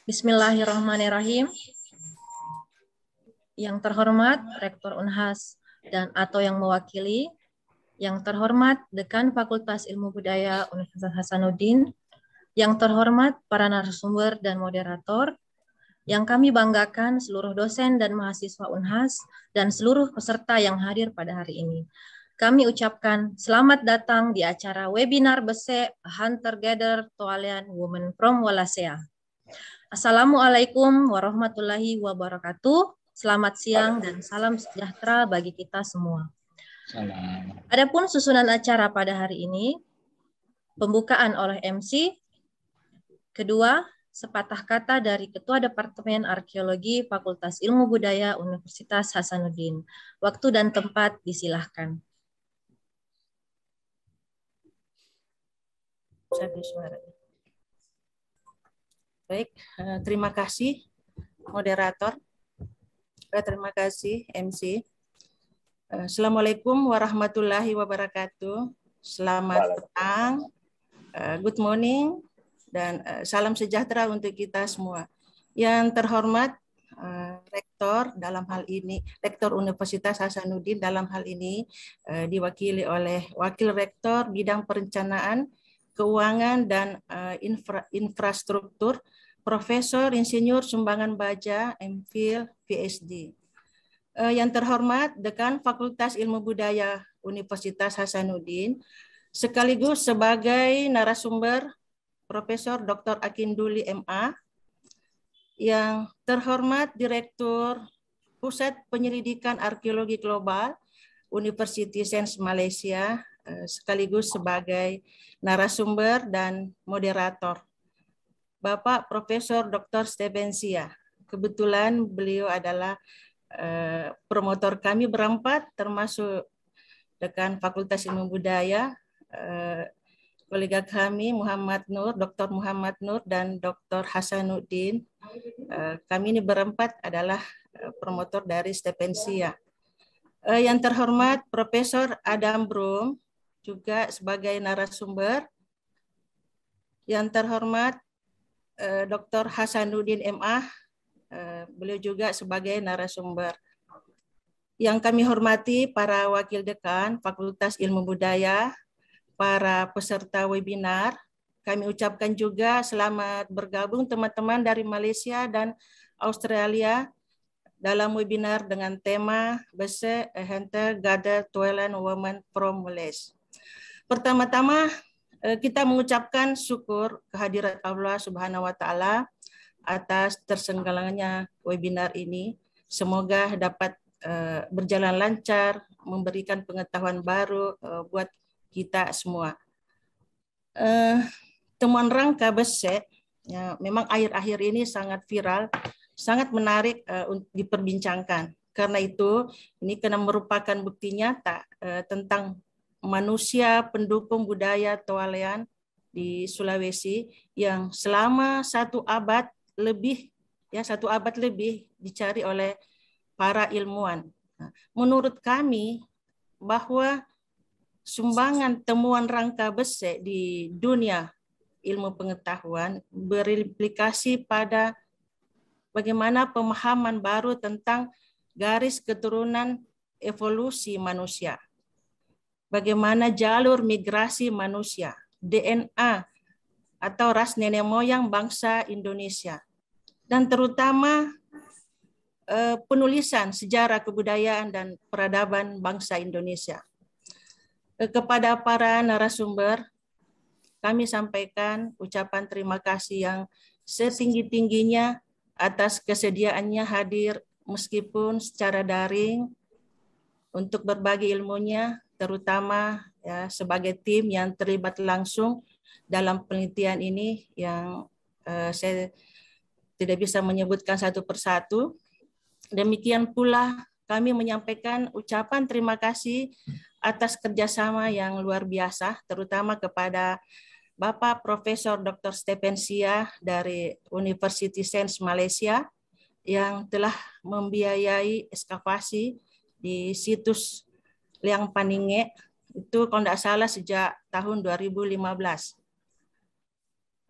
Bismillahirrahmanirrahim. Yang terhormat Rektor Unhas dan atau yang mewakili, yang terhormat Dekan Fakultas Ilmu Budaya Universitas Hasanuddin, yang terhormat para narasumber dan moderator, yang kami banggakan seluruh dosen dan mahasiswa Unhas dan seluruh peserta yang hadir pada hari ini. Kami ucapkan selamat datang di acara webinar BESE Hunter Gather Toalian Women from Wallacea. Assalamualaikum warahmatullahi wabarakatuh. Selamat siang dan salam sejahtera bagi kita semua. Salam. Adapun susunan acara pada hari ini, pembukaan oleh MC, kedua, sepatah kata dari Ketua Departemen Arkeologi Fakultas Ilmu Budaya Universitas Hasanuddin. Waktu dan tempat disilahkan. Baik, terima kasih moderator. Terima kasih MC. Assalamualaikum warahmatullahi wabarakatuh. Selamat petang, good morning, dan salam sejahtera untuk kita semua. Yang terhormat Rektor dalam hal ini, Rektor Universitas Hasanuddin dalam hal ini diwakili oleh Wakil Rektor Bidang Perencanaan, Keuangan, dan Infrastruktur, Profesor Insinyur Sumbangan Baja, MPhil, PhD. Yang terhormat Dekan Fakultas Ilmu Budaya Universitas Hasanuddin, sekaligus sebagai narasumber Profesor Dr. Akinduli MA. Yang terhormat Direktur Pusat Penyelidikan Arkeologi Global University Sains Malaysia, sekaligus sebagai narasumber dan moderator, Bapak Profesor Dr. Stepensia. Kebetulan beliau adalah promotor kami berempat, termasuk Dekan Fakultas Ilmu Budaya, kolega kami Muhammad Nur, Dr. Muhammad Nur, dan Dr. Hasanuddin. Kami ini berempat adalah promotor dari Stepensia. Yang terhormat Profesor Adam Brum, juga sebagai narasumber. Yang terhormat Dr. Hasanuddin MA, beliau juga sebagai narasumber. Yang kami hormati para wakil dekan Fakultas Ilmu Budaya, para peserta webinar, kami ucapkan juga selamat bergabung teman-teman dari Malaysia dan Australia dalam webinar dengan tema BESE Hunter Gather Toalian Women from Wallacea. Pertama-tama kita mengucapkan syukur kehadirat Allah Subhanahu wa Ta'ala atas terselenggaranya webinar ini. Semoga dapat berjalan lancar, memberikan pengetahuan baru buat kita semua. Temuan rangka BESE ya, memang akhir-akhir ini sangat viral, sangat menarik untuk diperbincangkan. Karena itu, ini karena merupakan bukti nyata tentang manusia pendukung budaya Toalian di Sulawesi yang selama 1 abad lebih, ya 1 abad lebih dicari oleh para ilmuwan. Menurut kami bahwa sumbangan temuan rangka BESE di dunia ilmu pengetahuan berimplikasi pada bagaimana pemahaman baru tentang garis keturunan evolusi manusia. Bagaimana jalur migrasi manusia, DNA atau ras nenek moyang bangsa Indonesia. Dan terutama penulisan sejarah kebudayaan dan peradaban bangsa Indonesia. Kepada para narasumber, kami sampaikan ucapan terima kasih yang setinggi-tingginya atas kesediaannya hadir meskipun secara daring untuk berbagi ilmunya, terutama ya, sebagai tim yang terlibat langsung dalam penelitian ini yang saya tidak bisa menyebutkan satu persatu. Demikian pula kami menyampaikan ucapan terima kasih atas kerjasama yang luar biasa, terutama kepada Bapak Profesor Dr. Stepensia dari University Sains Malaysia yang telah membiayai ekskavasi di situs Liang Paninge, itu kalau tidak salah sejak tahun 2015.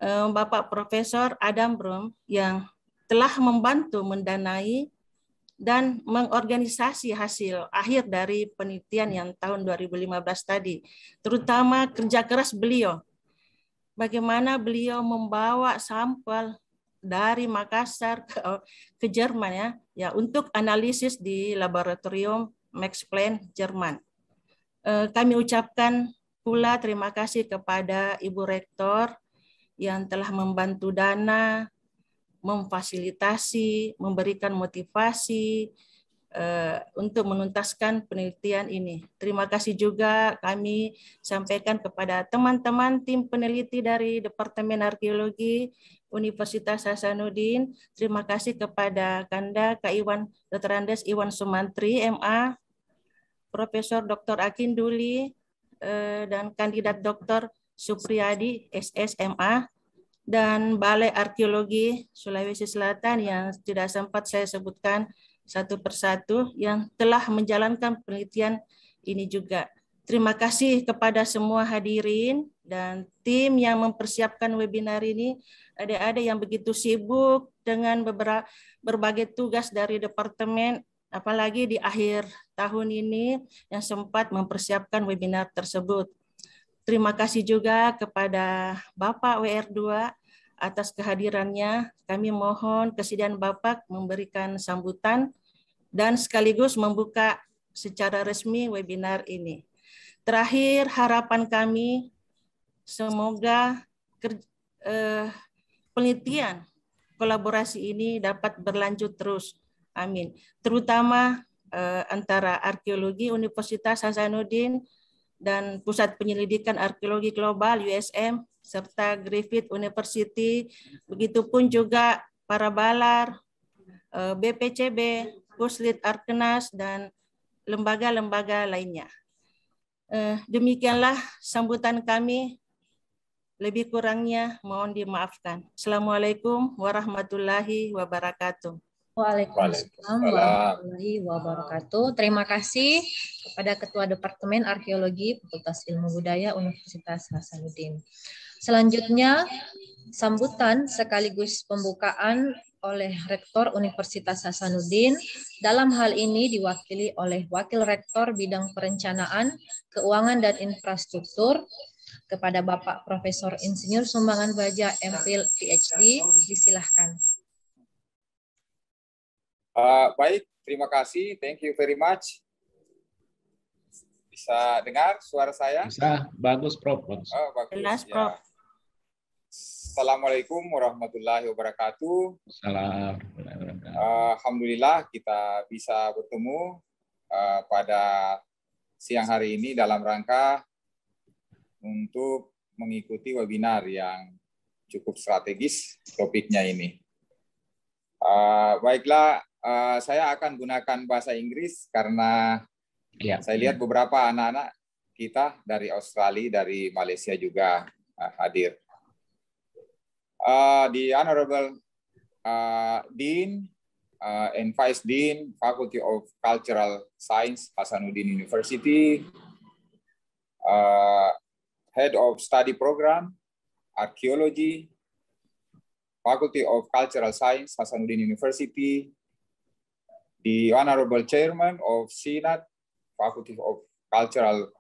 Bapak Profesor Adam Brum yang telah membantu mendanai dan mengorganisasi hasil akhir dari penelitian yang tahun 2015 tadi, terutama kerja keras beliau. Bagaimana beliau membawa sampel dari Makassar ke Jerman ya untuk analisis di laboratorium Max Planck Jerman. Kami ucapkan pula terima kasih kepada Ibu Rektor yang telah membantu dana, memfasilitasi, memberikan motivasi untuk menuntaskan penelitian ini. Terima kasih juga kami sampaikan kepada teman-teman tim peneliti dari Departemen Arkeologi Universitas Hasanuddin. Terima kasih kepada Kanda Kak Iwan, Dr. Andes Iwan Sumantri, MA, Profesor Dr. Akin Duli, dan kandidat Dr. Supriyadi, SSMA, dan Balai Arkeologi Sulawesi Selatan yang tidak sempat saya sebutkan satu persatu yang telah menjalankan penelitian ini juga. Terima kasih kepada semua hadirin dan tim yang mempersiapkan webinar ini. Ada yang begitu sibuk dengan berbagai tugas dari departemen, apalagi di akhir tahun ini yang sempat mempersiapkan webinar tersebut. Terima kasih juga kepada Bapak WR2 atas kehadirannya. Kami mohon kesediaan Bapak memberikan sambutan dan sekaligus membuka secara resmi webinar ini. Terakhir, harapan kami semoga penelitian kolaborasi ini dapat berlanjut terus. Amin. Terutama antara Arkeologi Universitas Hasanuddin dan Pusat Penyelidikan Arkeologi Global USM serta Griffith University, begitupun juga para balar, BPCB, Puslit Arkenas, dan lembaga-lembaga lainnya. Demikianlah sambutan kami. Lebih kurangnya mohon dimaafkan. Assalamualaikum warahmatullahi wabarakatuh. Waalaikumsalam warahmatullahi wabarakatuh. Terima kasih kepada Ketua Departemen Arkeologi Fakultas Ilmu Budaya Universitas Hasanuddin. Selanjutnya, sambutan sekaligus pembukaan oleh Rektor Universitas Hasanuddin. Dalam hal ini diwakili oleh Wakil Rektor Bidang Perencanaan, Keuangan dan Infrastruktur, kepada Bapak Profesor Insinyur Sumbangan Baja, MPhil, PhD. Disilahkan. Baik, terima kasih. Thank you very much. Bisa dengar suara saya? Bisa, bagus Prof. Bagus. Jelas, Ya. Prof. Assalamualaikum warahmatullahi wabarakatuh. Alhamdulillah kita bisa bertemu pada siang hari ini dalam rangka untuk mengikuti webinar yang cukup strategis topiknya ini. Baiklah, saya akan gunakan bahasa Inggris karena saya lihat beberapa anak-anak kita dari Australia, dari Malaysia juga hadir. The Honorable Dean and Vice Dean, Faculty of Cultural Science, Hasanuddin University, Head of Study Program, Archaeology, Faculty of Cultural Science, Hasanuddin University, the Honorable Chairman of Senate, Faculty of Cultural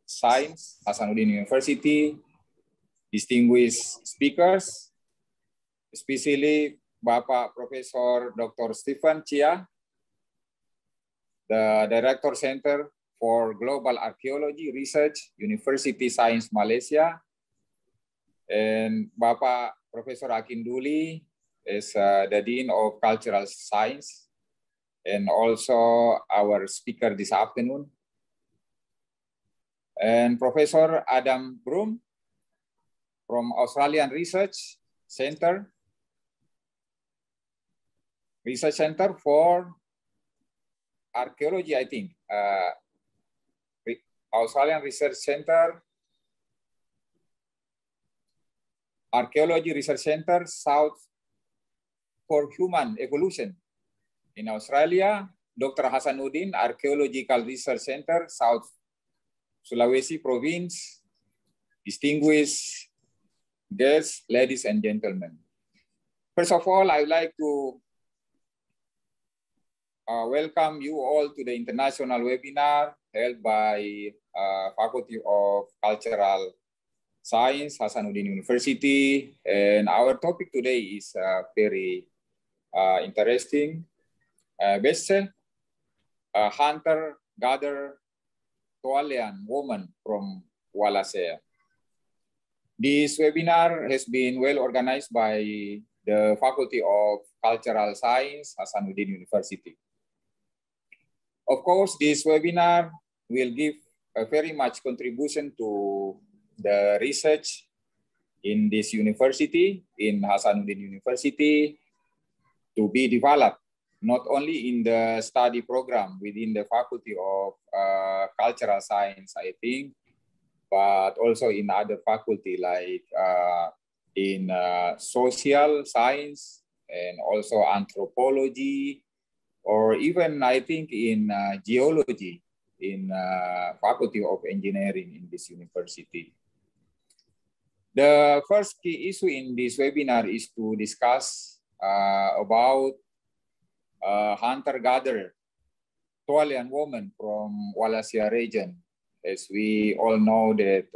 Science, Hasanuddin University, distinguished speakers, especially Bapak Profesor Dr. Stephen Chia, the Director Center for Global Archaeology Research, University Science Malaysia, and Bapak Professor Akin Duli is the Dean of Cultural Science, and also our speaker this afternoon. And Professor Adam Brum from Australian Research Center for Archaeology, I think. Australian Research Center, Archaeology Research Center, South for Human Evolution. In Australia, Dr. Hasanuddin, Archaeological Research Center, South Sulawesi Province, distinguished guests, ladies and gentlemen. First of all, I'd like to welcome you all to the international webinar held by Faculty of Cultural Science, Hasanuddin University. And our topic today is very interesting. Besse, a hunter-gatherer Tualayan woman from Wallacea. This webinar has been well organized by the Faculty of Cultural Science, Hasanuddin University. Of course, this webinar will give a very much contribution to the research in this university, in Hasanuddin University, to be developed not only in the study program within the Faculty of Cultural Science, I think, but also in other faculty like in social science and also anthropology, or even I think in geology in Faculty of Engineering in this university. The first key issue in this webinar is to discuss about hunter-gatherer Tualayan woman from Wallacea region. As we all know that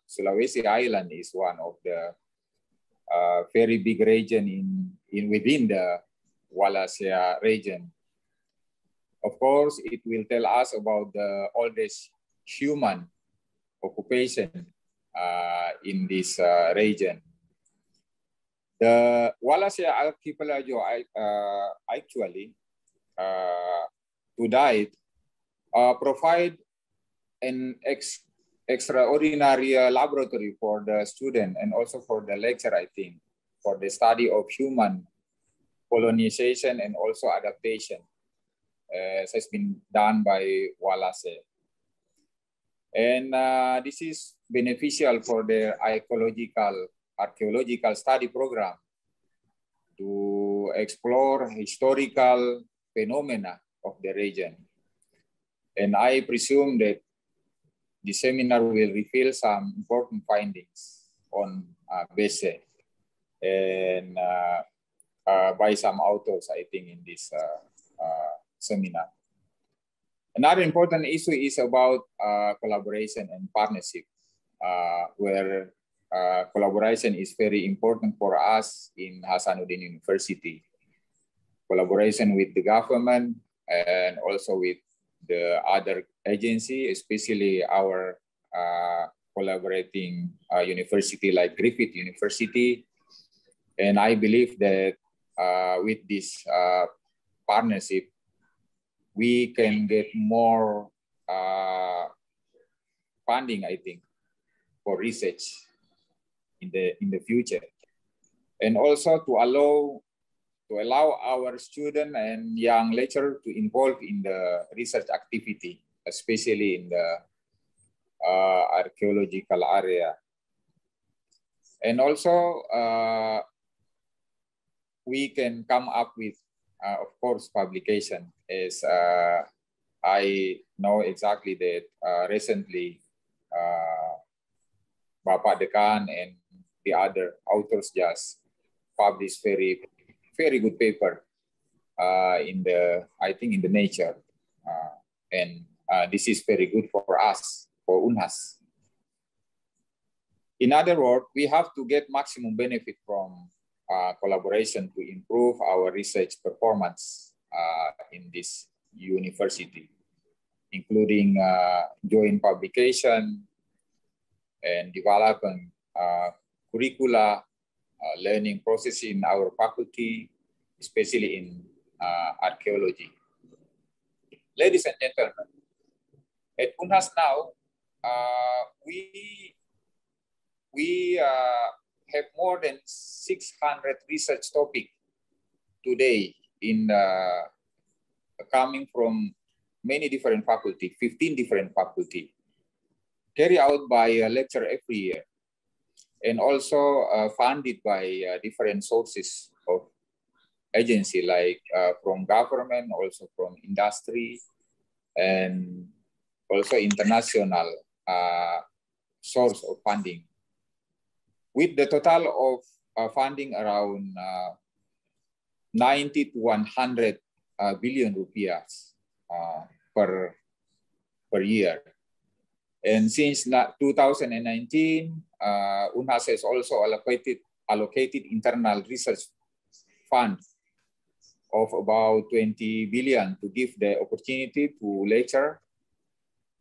Sulawesi Island is one of the very big region within the Wallacea region. Of course, it will tell us about the oldest human occupation in this region. The Wallacea archipelago actually, to date, provide an extraordinary laboratory for the student and also for the lecturer, I think, for the study of human colonization and also adaptation, as has been done by Wallacea. And this is beneficial for the archaeological study program to explore historical phenomena of the region. And I presume that the seminar will reveal some important findings on Besse and by some authors, I think, in this seminar. Another important issue is about collaboration and partnership, where collaboration is very important for us in Hasanuddin University. Collaboration with the government and also with the other agency, especially our collaborating university like Griffith University. And I believe that with this partnership, we can get more funding, I think, for research in the future. And also to allow our students and young lecturers to involve in the research activity, especially in the archaeological area. And also, we can come up with, of course, publication, as I know exactly that recently Bapak Dekan and the other authors just published very good paper I think in the Nature, and this is very good for us, for UNHAS. In other words, we have to get maximum benefit from collaboration to improve our research performance in this university, including joint publication and developing curricula, learning process in our faculty, especially in archaeology. Ladies and gentlemen, at UNHAS now, we have more than 600 research topics today in coming from many different faculty, 15 different faculty, carried out by a lecturer every year, and also funded by different sources of agency, like from government, also from industry, and also international source of funding. with the total of funding around 90 to 100 billion rupiahs per year. And since 2019, UNHAS has also allocated internal research fund of about 20 billion to give the opportunity to lecturer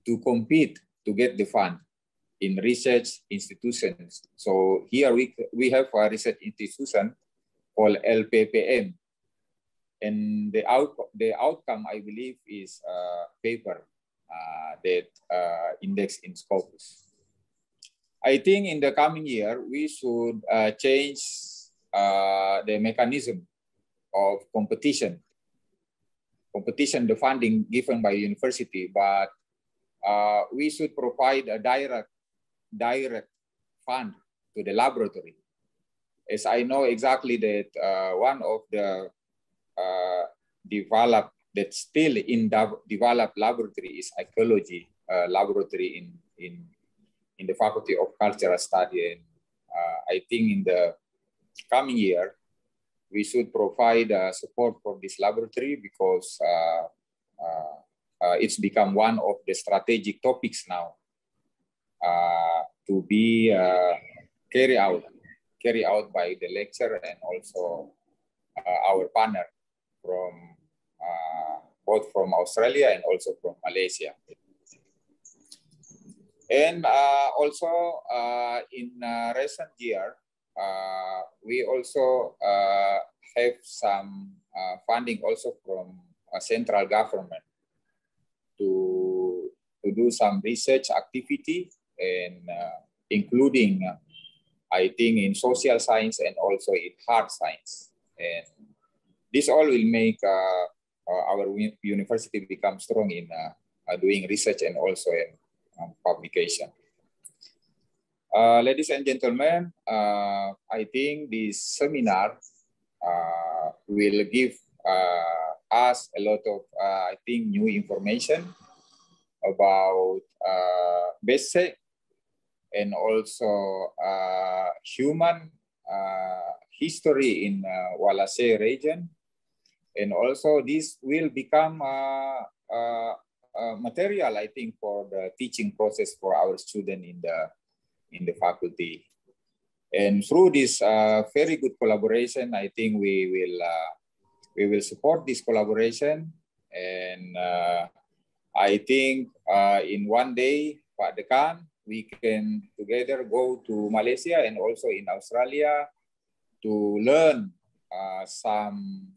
to compete to get the fund in research institutions. So here we have a research institution called LPPM. And the outcome, I believe, is a paper that indexed in Scopus. I think in the coming year, we should change the mechanism of competition, the funding given by university, but we should provide a direct fund to the laboratory. As I know exactly that one of the still in developed laboratory is archaeology laboratory in the Faculty of Cultural Study. And I think in the coming year, we should provide support for this laboratory because it's become one of the strategic topics now to be carried out by the lecturer and also our partner from both from Australia and also from Malaysia. And also in recent year, we also have some funding also from central government to do some research activity and including, I think, in social science and also in hard science. And this all will make our university become strong in doing research and also in publication. Ladies and gentlemen, I think this seminar will give us a lot of, I think, new information about BESE and also human history in Walase region. And also this will become material, I think, for the teaching process for our students in the faculty. And through this very good collaboration, I think we will support this collaboration. And I think in one day, Pak Dekan, we can together go to Malaysia and also in Australia to learn some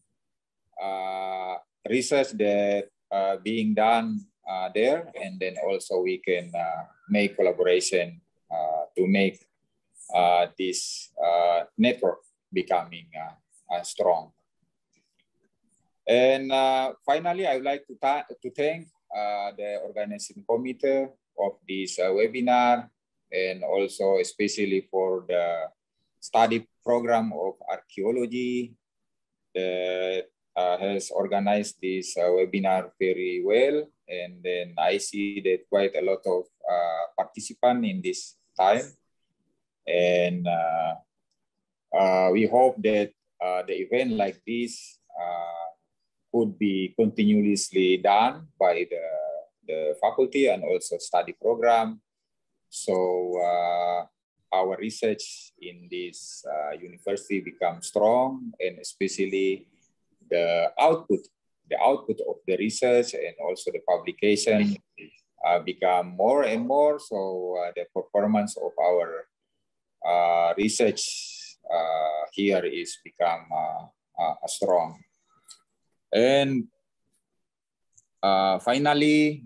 research that being done there, and then also we can make collaboration to make this network becoming strong. And finally, I would like to thank the organizing committee of this webinar, and also especially for the study program of archaeology that has organized this webinar very well. And then I see that quite a lot of participants in this time. And we hope that the event like this could be continuously done by the faculty and also study program. So our research in this university becomes strong, and especially the output of the research and also the publication become more and more. So the performance of our research here is become strong. And finally,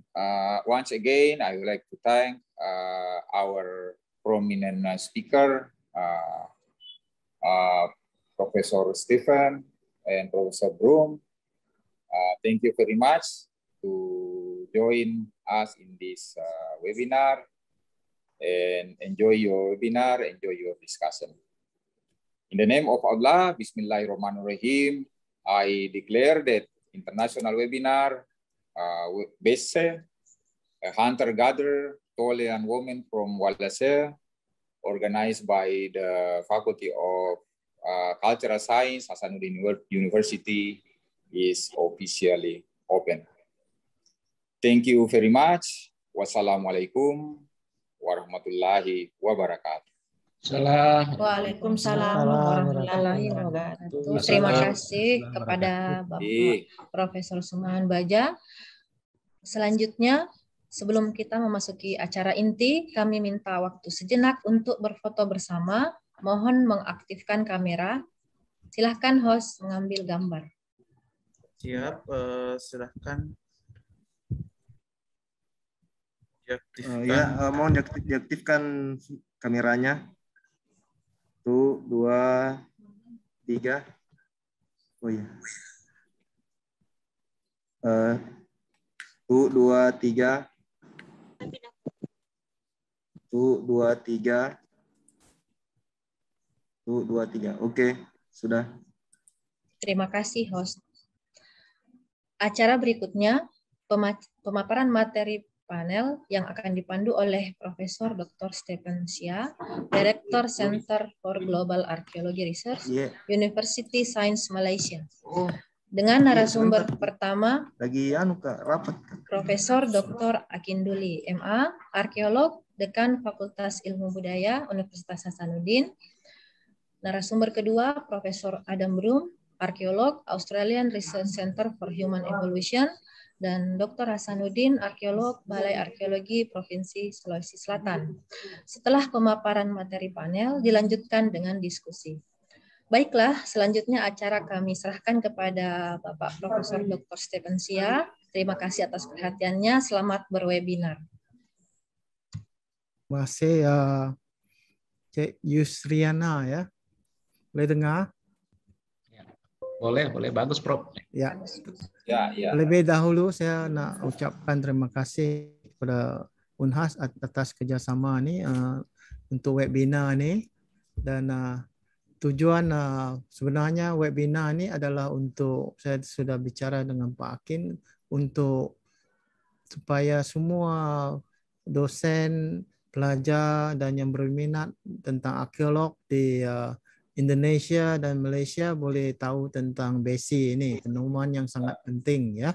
once again, I would like to thank our prominent speaker, Professor Stephen and Professor Broom. Thank you very much to join us in this webinar, and enjoy your webinar, enjoy your discussion. In the name of Allah, Bismillahirrahmanirrahim, I declare that international webinar, BESE, a hunter-gatherer, tolerant woman from Walase, organized by the Faculty of Cultural Science, Hasanuddin University, is officially open. Thank you very much. Wassalamualaikum warahmatullahi wabarakatuh. Waalaikumsalam warahmatullahi wabarakatuh. Terima kasih kepada Bapak Profesor Sumahan Baja. Selanjutnya, sebelum kita memasuki acara inti, kami minta waktu sejenak untuk berfoto bersama. Mohon mengaktifkan kamera. Silahkan host mengambil gambar. Siap, silahkan. Mohon diaktifkan kameranya. 1, 2, 3. Oh ya. 1, 2, 3. 1, 2, 3. 1, 2, 3. Oke, sudah. Terima kasih, host. Acara berikutnya, pemaparan materi panel yang akan dipandu oleh Profesor Dr. Stephen Sia, Director Center for Global Archaeology Research, University Science Malaysia. Dengan narasumber pertama, Profesor Dr. Akinduli, MA, arkeolog, Dekan Fakultas Ilmu Budaya, Universitas Hasanuddin. Narasumber kedua, Profesor Adam Broom, arkeolog, Australian Research Center for Human Evolution, dan Dr. Hasanuddin, arkeolog, Balai Arkeologi Provinsi Sulawesi Selatan. Setelah pemaparan materi panel, dilanjutkan dengan diskusi. Baiklah, selanjutnya acara kami serahkan kepada Bapak Profesor Dr. Stephen Sia. Terima kasih atas perhatiannya. Selamat berwebinar. Terima kasih, Cik Yusriana ya. Boleh dengar? Boleh, bagus, Prof. Ya. Ya. Lebih dahulu saya nak ucapkan terima kasih kepada Unhas atas kerjasama ni untuk webinar ni, dan tujuan sebenarnya webinar ni adalah untuk, saya sudah bicara dengan Pak Akin, untuk supaya semua dosen, pelajar dan yang berminat tentang arkeolog di Indonesia dan Malaysia boleh tahu tentang BESI ini, penemuan yang sangat penting ya.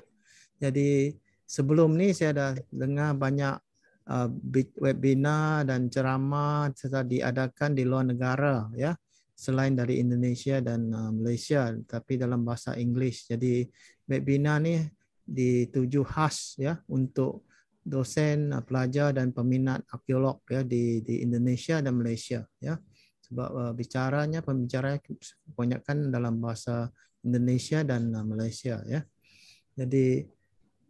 Jadi sebelum ni saya dah dengar banyak webinar dan ceramah serta diadakan di luar negara ya, selain dari Indonesia dan Malaysia, tapi dalam bahasa Inggeris. Jadi webinar ni dituju khas ya untuk dosen, pelajar dan peminat arkeolog ya di Indonesia dan Malaysia ya. Sebab pembicaranya kebanyakan dalam bahasa Indonesia dan Malaysia ya. Jadi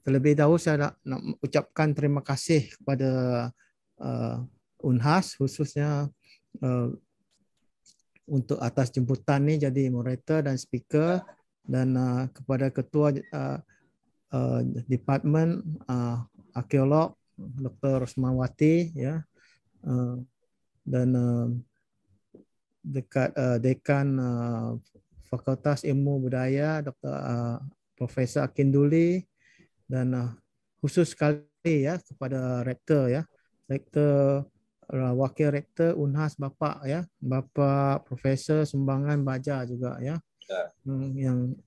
terlebih dahulu saya nak ucapkan terima kasih kepada Unhas khususnya untuk atas jemputan ni jadi moderator dan speaker, dan kepada ketua Departemen Arkeolog Dr. Rosmawati ya, dan Dekan Fakultas Ilmu Budaya Dr. Profesor Akinduli, dan khusus sekali ya kepada rektor ya, rektor wakil rektor Unhas Bapak ya, Bapak Profesor Sumbangan Baja juga ya. Yang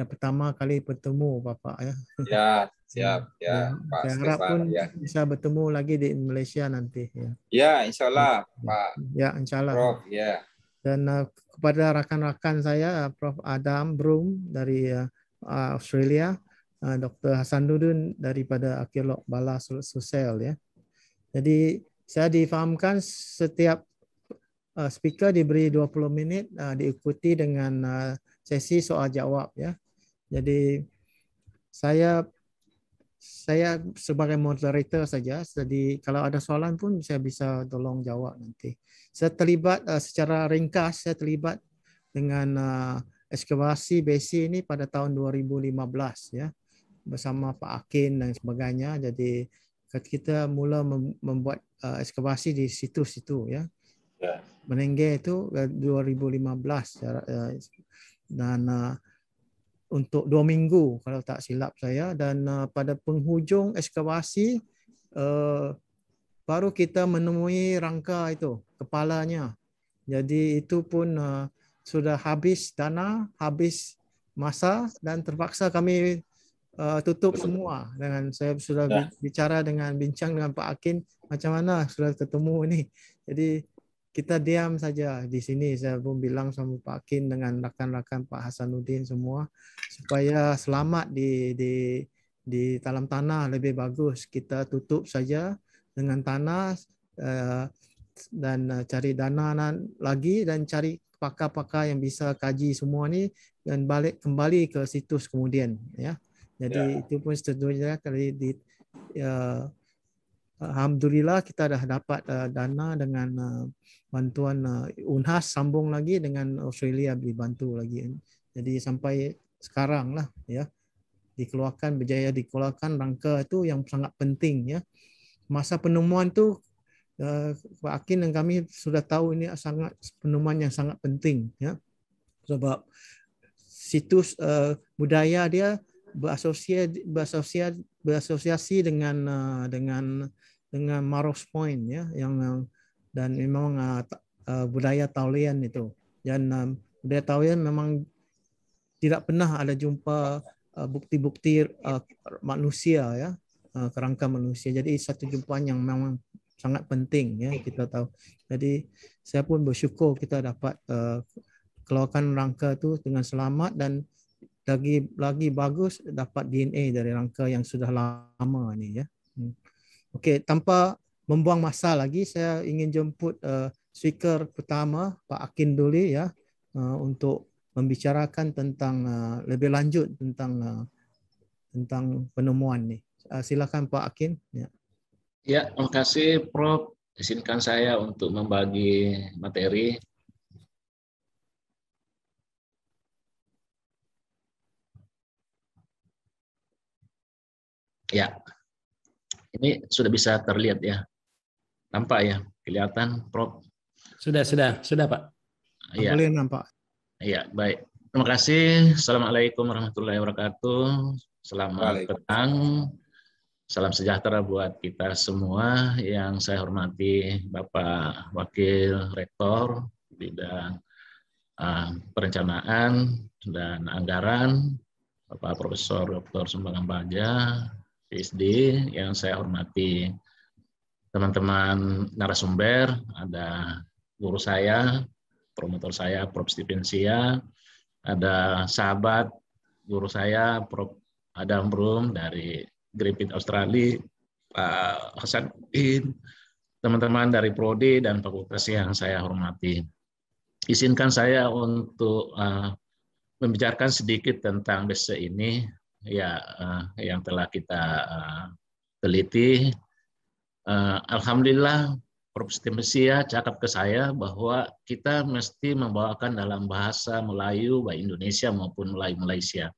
pertama kali bertemu Bapak ya. Ya, siap ya, Pak. Saya harap pun bisa bertemu lagi di Malaysia nanti ya. Ya, insyaallah Pak. Ya, insyaallah. Prof, ya. Dan kepada rakan-rakan saya, Prof. Adam Broom dari Australia, Dr. Hasanuddin daripada arkeolog Bala Sosial ya. Jadi saya difahamkan setiap speaker diberi 20 minit, diikuti dengan sesi soal jawab ya. Jadi saya sebagai moderator saja, jadi kalau ada soalan pun saya bisa tolong jawab nanti. Saya terlibat secara ringkas, saya terlibat dengan ekskavasi BESI ini pada tahun 2015 ya, bersama Pak Akin dan sebagainya. Jadi kita mula membuat ekskavasi di situ-situ ya. Menengge itu 2015 dan untuk 2 minggu kalau tak silap saya, dan pada penghujung ekskavasi baru kita menemui rangka itu, kepalanya. Jadi itu pun sudah habis dana, habis masa, dan terpaksa kami tutup semua. Dengan saya sudah bincang dengan Pak Akin, macam mana sudah ketemu ini. Jadi kita diam saja di sini. Saya pun bilang sama Pak Akin dengan rakan-rakan Pak Hasanuddin semua supaya selamat di dalam tanah lebih bagus. Kita tutup saja dengan tanah dan cari dana lagi dan cari pakar-pakar yang bisa kaji semua ni dan balik kembali ke situs kemudian, ya. Jadi itu pun seterusnya kali alhamdulillah kita dah dapat dana dengan bantuan UNHAS, sambung lagi dengan Australia dibantu lagi. Jadi sampai sekarang lah, ya, berjaya dikeluarkan rangka itu yang sangat penting, ya. Masa penemuan tu Pak Akin dan kami sudah tahu ini sangat penemuan yang sangat penting, ya. Sebab situs budaya dia berasosiasi dengan Maros Point, ya, yang dan memang budaya Taulian itu. Dan budaya Taulian memang tidak pernah ada jumpa bukti-bukti manusia, ya, kerangka manusia. Jadi satu jumpaan yang memang sangat penting, ya, kita tahu. Jadi saya pun bersyukur kita dapat keluarkan rangka itu dengan selamat, dan lagi bagus dapat DNA dari rangka yang sudah lama ini, ya. Okey, tanpa membuang masa lagi, saya ingin jemput speaker pertama Pak Akin dulu, ya, untuk membicarakan tentang lebih lanjut tentang penemuan ni. Silakan Pak Akin, ya. Ya, terima kasih Prof. Izinkan saya untuk membagi materi. Ya, ini sudah bisa terlihat, ya. Nampak, ya, kelihatan Prof. Sudah Pak. Ya. Boleh nampak. Ya, baik. Terima kasih. Assalamualaikum warahmatullahi wabarakatuh. Selamat petang. Salam sejahtera buat kita semua. Yang saya hormati Bapak Wakil Rektor bidang perencanaan dan anggaran, Bapak Profesor Dr. Sumbangan Baja, PhD. Yang saya hormati teman-teman narasumber, ada guru saya, promotor saya, Prof. Stipensia, ada sahabat guru saya, Prof. Adam Brum dari Griffith Australia, Pak Hasanuddin, teman-teman dari Prodi dan fakultas yang saya hormati. Izinkan saya untuk membicarakan sedikit tentang BSE ini, ya, yang telah kita teliti. Alhamdulillah, Prof. Stipensia cakap ke saya bahwa kita mesti membawakan dalam bahasa Melayu, baik Indonesia maupun Melayu Malaysia.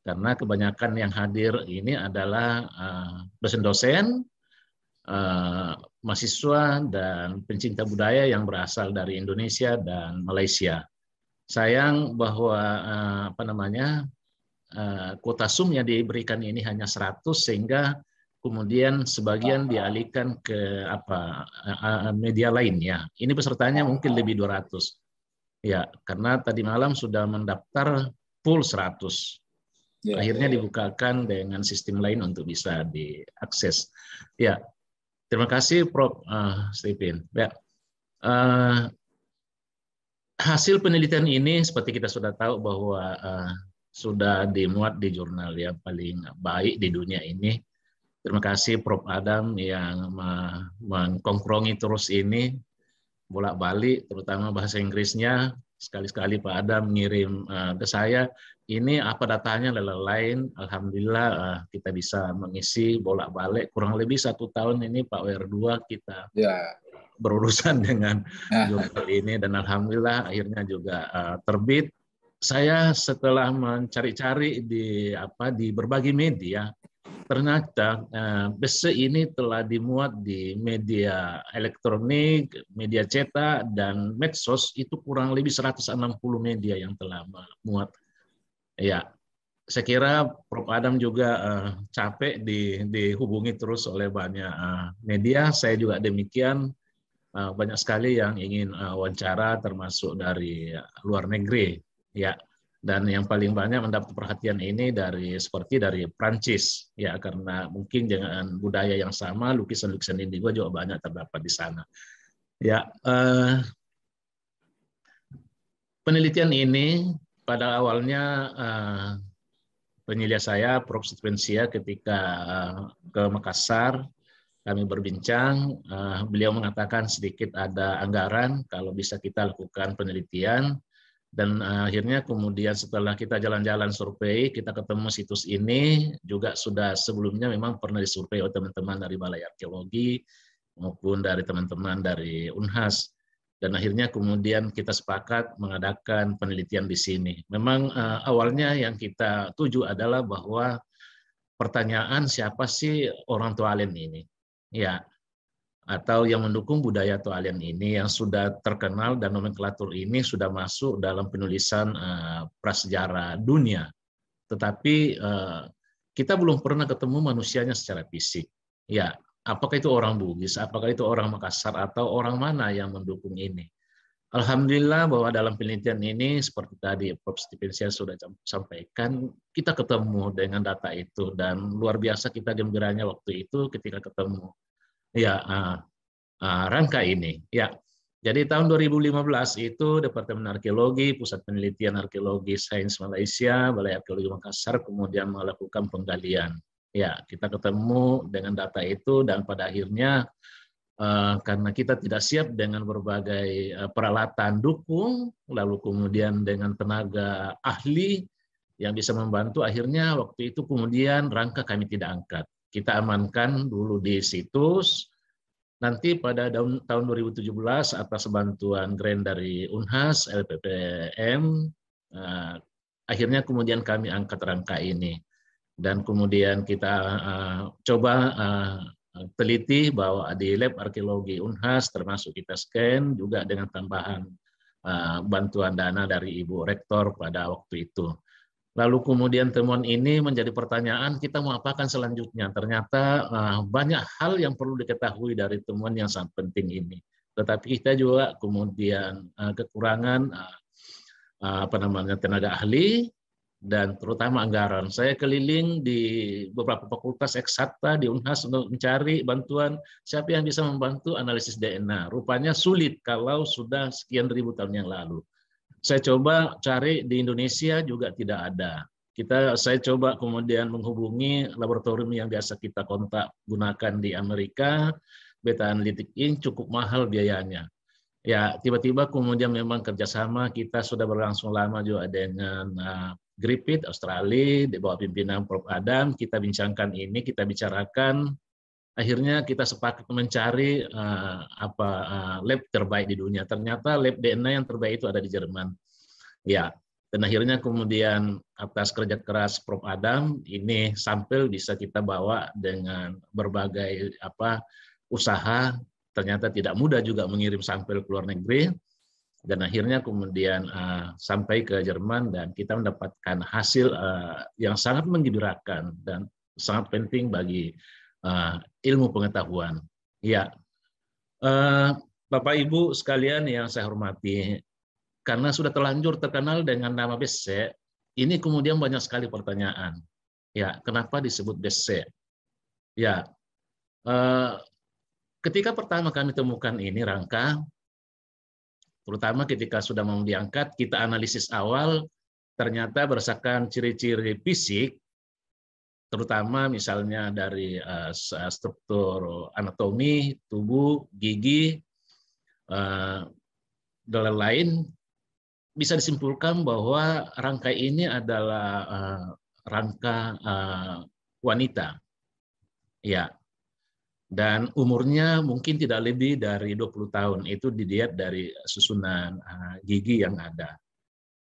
Karena kebanyakan yang hadir ini adalah dosen-dosen, mahasiswa, dan pencinta budaya yang berasal dari Indonesia dan Malaysia. Sayang bahwa kuota Zoom yang diberikan ini hanya 100, sehingga kemudian sebagian dialihkan ke media lain, ya. Ini pesertanya mungkin lebih 200. Ya, karena tadi malam sudah mendaftar full 100. Akhirnya dibukakan dengan sistem lain untuk bisa diakses. Ya, terima kasih Prof. Stephen. Ya, hasil penelitian ini seperti kita sudah tahu bahwa sudah dimuat di jurnal, ya, paling baik di dunia ini. Terima kasih Prof. Adam yang mengkongkrongi terus ini bolak-balik, terutama bahasa Inggrisnya. Sekali-sekali Pak Adam ngirim ke saya, ini apa datanya lain. Alhamdulillah kita bisa mengisi bolak-balik. Kurang lebih 1 tahun ini Pak WR2 kita berurusan dengan jurnal ini, dan alhamdulillah akhirnya juga terbit. Saya setelah mencari-cari di berbagai media, ternyata BSE ini telah dimuat di media elektronik, media cetak, dan medsos. Itu kurang lebih 160 media yang telah memuat. Ya, saya kira Prof. Adam juga capek dihubungi terus oleh banyak media. Saya juga demikian, banyak sekali yang ingin wawancara termasuk dari luar negeri, ya. Dan yang paling banyak mendapat perhatian ini seperti dari Prancis, ya, karena mungkin dengan budaya yang sama, lukisan-lukisan indigo juga banyak terdapat di sana. Ya, penelitian ini pada awalnya penyelia saya, Prof. Sitwensia, ketika ke Makassar, kami berbincang, beliau mengatakan sedikit ada anggaran kalau bisa kita lakukan penelitian. Dan akhirnya kemudian setelah kita jalan-jalan survei, kita ketemu situs ini, juga sudah sebelumnya memang pernah disurvei oleh teman-teman dari Balai Arkeologi maupun dari teman-teman dari Unhas. Dan akhirnya kemudian kita sepakat mengadakan penelitian di sini. Memang awalnya yang kita tuju adalah bahwa pertanyaan siapa sih orang Toalen ini? Ya, atau yang mendukung budaya Toalen ini yang sudah terkenal dan nomenklatur ini sudah masuk dalam penulisan prasejarah dunia. Tetapi kita belum pernah ketemu manusianya secara fisik. Ya, apakah itu orang Bugis, apakah itu orang Makassar, atau orang mana yang mendukung ini? Alhamdulillah bahwa dalam penelitian ini, seperti tadi Prof. Sitwensia sudah sampaikan, kita ketemu dengan data itu, dan luar biasa kita gembiranya waktu itu ketika ketemu ya rangka ini. Ya, jadi tahun 2015 itu Departemen Arkeologi, Pusat Penelitian Arkeologi Sains Malaysia, Balai Arkeologi Makassar kemudian melakukan penggalian. Ya, kita ketemu dengan data itu, dan pada akhirnya karena kita tidak siap dengan berbagai peralatan dukung, lalu kemudian dengan tenaga ahli yang bisa membantu, akhirnya waktu itu kemudian rangka kami tidak angkat. Kita amankan dulu di situs. Nanti pada tahun 2017 atas bantuan grant dari Unhas, LPPM, akhirnya kemudian kami angkat rangka ini. Dan kemudian kita coba teliti bahwa di lab arkeologi Unhas, termasuk kita scan juga dengan tambahan bantuan dana dari Ibu Rektor pada waktu itu. Lalu kemudian temuan ini menjadi pertanyaan, kita mau apakan selanjutnya? Ternyata banyak hal yang perlu diketahui dari temuan yang sangat penting ini. Tetapi kita juga kemudian kekurangan tenaga ahli dan terutama anggaran. Saya keliling di beberapa fakultas eksakta di Unhas untuk mencari bantuan siapa yang bisa membantu analisis DNA. Rupanya sulit kalau sudah sekian ribu tahun yang lalu. Saya coba cari di Indonesia juga tidak ada. Saya coba kemudian menghubungi laboratorium yang biasa kita kontak gunakan di Amerika, Beta Analytic Inc. cukup mahal biayanya. Ya, tiba-tiba kemudian memang kerjasama kita sudah berlangsung lama juga dengan Griffith Australia di bawah pimpinan Prof. Adam. Kita bincangkan ini, kita bicarakan. Akhirnya kita sepakat mencari lab terbaik di dunia. Ternyata lab DNA yang terbaik itu ada di Jerman. Ya, dan akhirnya kemudian atas kerja keras Prof. Adam, ini sampel bisa kita bawa dengan berbagai usaha. Ternyata tidak mudah juga mengirim sampel ke luar negeri. Dan akhirnya kemudian sampai ke Jerman dan kita mendapatkan hasil yang sangat menggembirakan dan sangat penting bagi ilmu pengetahuan. Ya, Bapak Ibu sekalian yang saya hormati, karena sudah terlanjur terkenal dengan nama BC, ini kemudian banyak sekali pertanyaan. Ya, kenapa disebut BC? Ya, ketika pertama kami temukan ini rangka, terutama ketika sudah mau diangkat, kita analisis awal, ternyata berdasarkan ciri-ciri fisik, terutama misalnya dari struktur anatomi, tubuh, gigi, dan lain-lain, bisa disimpulkan bahwa rangka ini adalah rangka wanita. Ya. Dan umurnya mungkin tidak lebih dari 20 tahun, itu dilihat dari susunan gigi yang ada.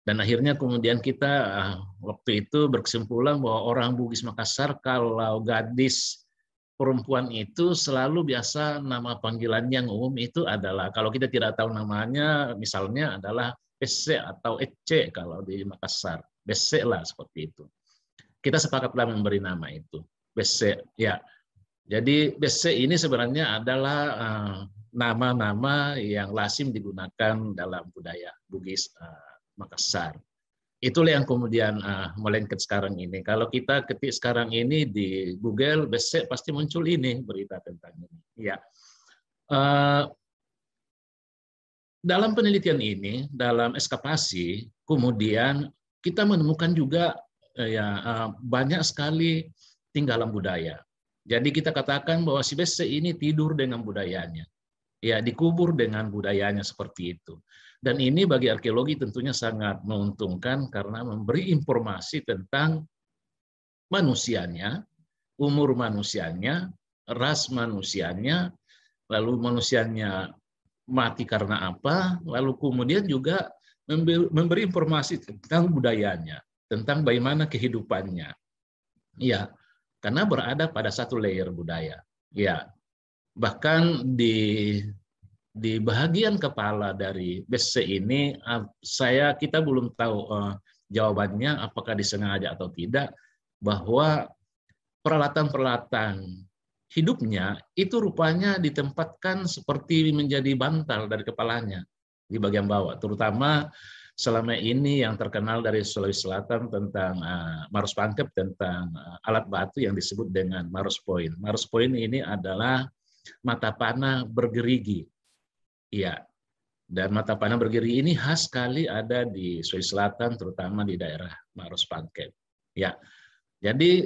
Dan akhirnya kemudian kita waktu itu berkesimpulan bahwa orang Bugis Makassar kalau gadis perempuan itu selalu biasa nama panggilan yang umum itu adalah, kalau kita tidak tahu namanya, misalnya adalah Bese atau Ece kalau di Makassar. Bese lah seperti itu. kita sepakatlah memberi nama itu Bese. Ya, jadi Bese ini sebenarnya adalah nama-nama yang lazim digunakan dalam budaya Bugis Makassar. Itulah yang kemudian melengket sekarang ini. Kalau kita ketik sekarang ini di Google Bese, pasti muncul ini berita tentang ini. Ya. Dalam penelitian ini, dalam ekskavasi, kemudian kita menemukan juga banyak sekali tinggalan budaya. Jadi kita katakan bahwa si Bese ini tidur dengan budayanya, ya dikubur dengan budayanya seperti itu. Dan ini bagi arkeologi tentunya sangat menguntungkan karena memberi informasi tentang manusianya, umur manusianya, ras manusianya, lalu manusianya mati karena apa, lalu kemudian juga memberi informasi tentang budayanya, tentang bagaimana kehidupannya. Ya, karena berada pada satu layer budaya. Ya, bahkan di bagian kepala dari Bese ini, kita belum tahu jawabannya apakah disengaja atau tidak, bahwa peralatan-peralatan hidupnya itu rupanya ditempatkan seperti menjadi bantal dari kepalanya di bagian bawah, terutama selama ini yang terkenal dari Sulawesi Selatan tentang Maros Pangkep, tentang alat batu yang disebut dengan Maros Point. Maros Point ini adalah mata panah bergerigi. Iya. Dan mata panah bergerigi ini khas sekali ada di Sulawesi Selatan, terutama di daerah Maros Pangkep. Ya. Jadi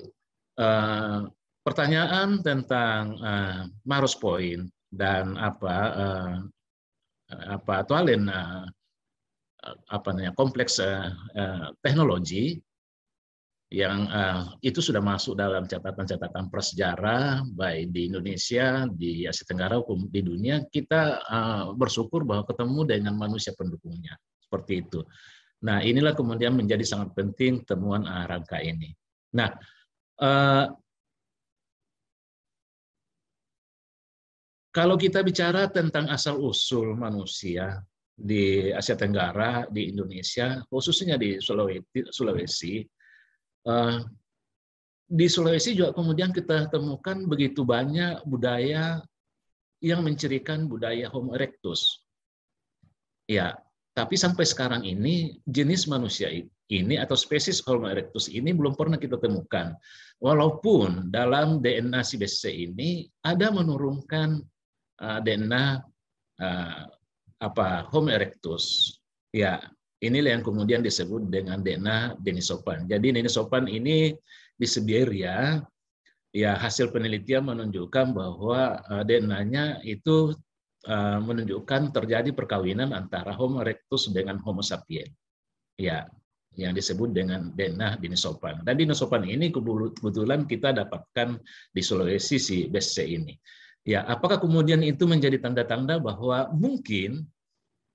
pertanyaan tentang Maros Point dan tualen kompleks teknologi yang itu sudah masuk dalam catatan-catatan prasejarah baik di Indonesia, di Asia Tenggara, di dunia. Kita bersyukur bahwa ketemu dengan manusia pendukungnya seperti itu. Nah, inilah kemudian menjadi sangat penting temuan rangka ini. Nah, kalau kita bicara tentang asal-usul manusia di Asia Tenggara, di Indonesia, khususnya di Sulawesi, di Sulawesi juga kemudian kita temukan begitu banyak budaya yang mencirikan budaya Homo erectus. Ya, tapi sampai sekarang ini jenis manusia ini atau spesies Homo erectus ini belum pernah kita temukan. Walaupun dalam DNA si Bese ini ada menurunkan DNA Homo erectus. Ya, inilah yang kemudian disebut dengan DNA Denisovan. Jadi Denisovan ini di Siberia, ya hasil penelitian menunjukkan bahwa DNA-nya itu menunjukkan terjadi perkawinan antara Homo erectus dengan Homo sapiens. Ya, yang disebut dengan DNA Denisovan. Dan Denisovan ini kebetulan kita dapatkan di Sulawesi si Bese ini. Ya, apakah kemudian itu menjadi tanda-tanda bahwa mungkin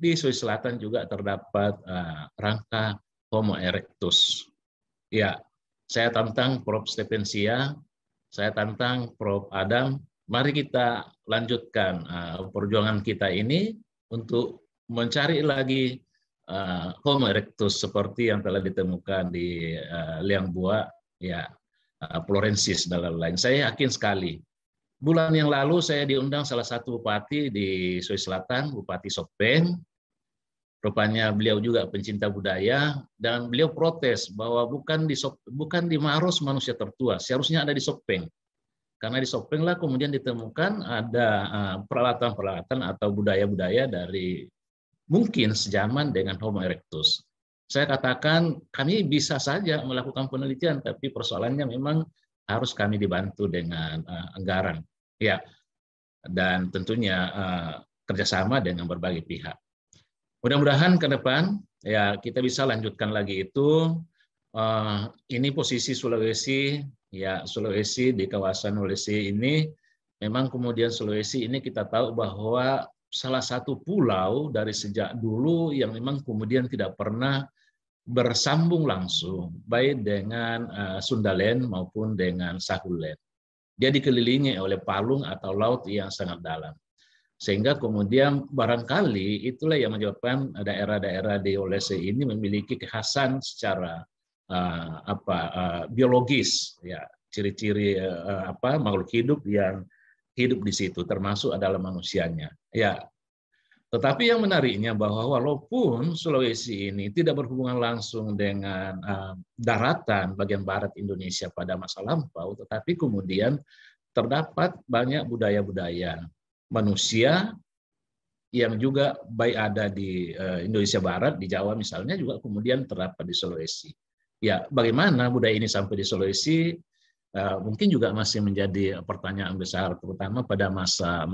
di Sulawesi Selatan juga terdapat rangka Homo erectus? Ya, saya tantang Prof. Stepensia, saya tantang Prof. Adam, mari kita lanjutkan perjuangan kita ini untuk mencari lagi Homo erectus seperti yang telah ditemukan di liang bua, ya, florensis dan lain-lain. Saya yakin sekali. Bulan yang lalu saya diundang salah satu bupati di Sulawesi Selatan, Bupati Sopeng. Rupanya beliau juga pencinta budaya dan beliau protes bahwa bukan di Maros manusia tertua, seharusnya ada di Sopeng. Karena di Sopeng lah kemudian ditemukan ada peralatan-peralatan atau budaya-budaya dari mungkin sejaman dengan Homo erectus. Saya katakan kami bisa saja melakukan penelitian, tapi persoalannya memang harus kami dibantu dengan anggaran, ya, dan tentunya kerjasama dengan berbagai pihak. Mudah-mudahan ke depan ya kita bisa lanjutkan lagi itu. Ini posisi Sulawesi, ya Sulawesi di kawasan Sulawesi ini memang kemudian Sulawesi ini kita tahu bahwa salah satu pulau dari sejak dulu yang memang kemudian tidak pernah bersambung langsung baik dengan Sundaland maupun dengan Sahuland. Dia dikelilingi oleh palung atau laut yang sangat dalam. Sehingga kemudian barangkali itulah yang menyebabkan daerah-daerah di Sulawesi ini memiliki kekhasan secara biologis, ya, ciri-ciri makhluk hidup yang hidup di situ, termasuk adalah manusianya. Ya, tetapi yang menariknya bahwa walaupun Sulawesi ini tidak berhubungan langsung dengan daratan bagian barat Indonesia pada masa lampau, tetapi kemudian terdapat banyak budaya-budaya manusia yang juga baik ada di Indonesia Barat, di Jawa misalnya, juga kemudian terdapat di Sulawesi. Ya, bagaimana budaya ini sampai di Sulawesi mungkin juga masih menjadi pertanyaan besar, terutama pada masa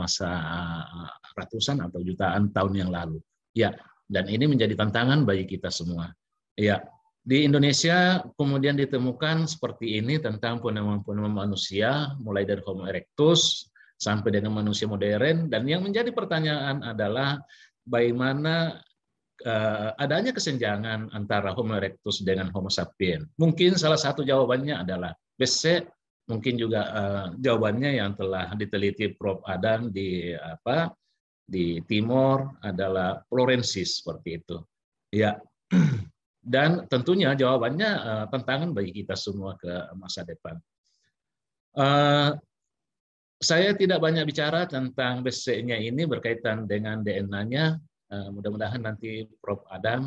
ratusan atau jutaan tahun yang lalu. Ya, dan ini menjadi tantangan bagi kita semua. Ya, di Indonesia kemudian ditemukan seperti ini tentang penemuan manusia, mulai dari Homo erectus sampai dengan manusia modern, dan yang menjadi pertanyaan adalah bagaimana adanya kesenjangan antara Homo erectus dengan Homo sapien. Mungkin salah satu jawabannya adalah BC, mungkin juga jawabannya yang telah diteliti Prof. Adam di Timor adalah Florensis, seperti itu. Ya, dan tentunya jawabannya tantangan bagi kita semua ke masa depan. Saya tidak banyak bicara tentang BC-nya ini berkaitan dengan DNA-nya. Mudah-mudahan nanti Prof. Adam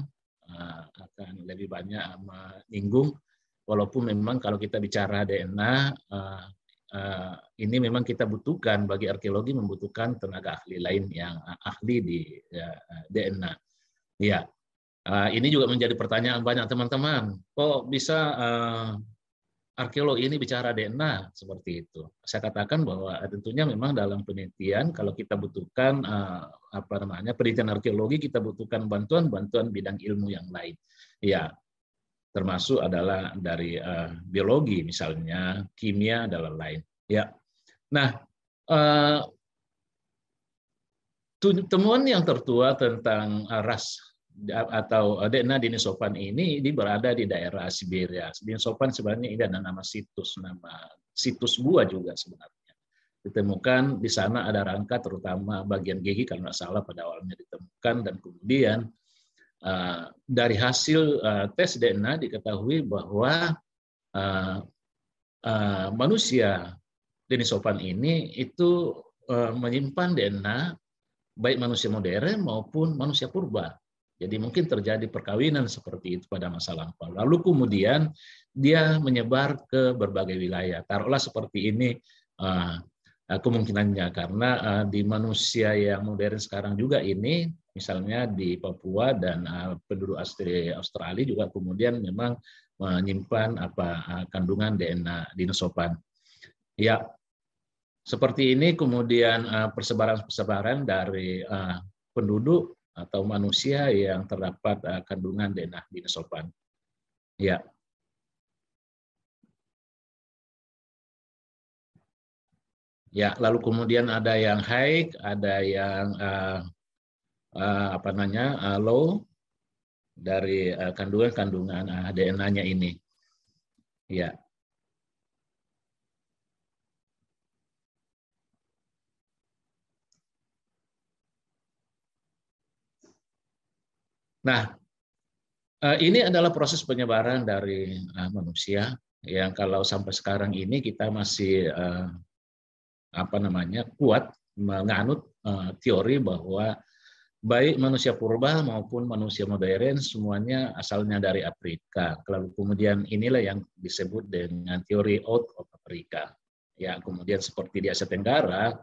akan lebih banyak menyinggung, walaupun memang kalau kita bicara DNA, ini memang kita butuhkan, bagi arkeologi membutuhkan tenaga ahli lain yang ahli di DNA. Ya, ini juga menjadi pertanyaan banyak teman-teman. Kok bisa arkeolog ini bicara DNA seperti itu? Saya katakan bahwa tentunya memang dalam penelitian kalau kita butuhkan penelitian arkeologi, kita butuhkan bantuan bidang ilmu yang lain. Ya, termasuk adalah dari biologi misalnya, kimia dan lain. Ya. Nah, temuan yang tertua tentang ras atau DNA Denisovan ini berada di daerah Siberia. Denisovan sebenarnya ini ada nama situs gua juga sebenarnya. Ditemukan di sana ada rangka, terutama bagian gigi kalau nggak salah pada awalnya ditemukan, dan kemudian dari hasil tes DNA diketahui bahwa manusia Denisovan ini itu menyimpan DNA baik manusia modern maupun manusia purba. Jadi mungkin terjadi perkawinan seperti itu pada masa lampau. Lalu kemudian dia menyebar ke berbagai wilayah. Taruhlah seperti ini kemungkinannya, karena di manusia yang modern sekarang juga ini, misalnya di Papua dan penduduk asli Australia juga kemudian memang menyimpan kandungan DNA Denisovan. Ya, seperti ini kemudian persebaran dari penduduk atau manusia yang terdapat kandungan DNA Denisovan. Ya. Ya, lalu kemudian ada yang high, ada yang low dari kandungan DNA-nya ini. Ya. Nah, ini adalah proses penyebaran dari manusia yang kalau sampai sekarang ini kita masih kuat menganut teori bahwa baik manusia purba maupun manusia modern semuanya asalnya dari Afrika. Lalu kemudian inilah yang disebut dengan teori out of Africa. Ya, kemudian seperti di Asia Tenggara,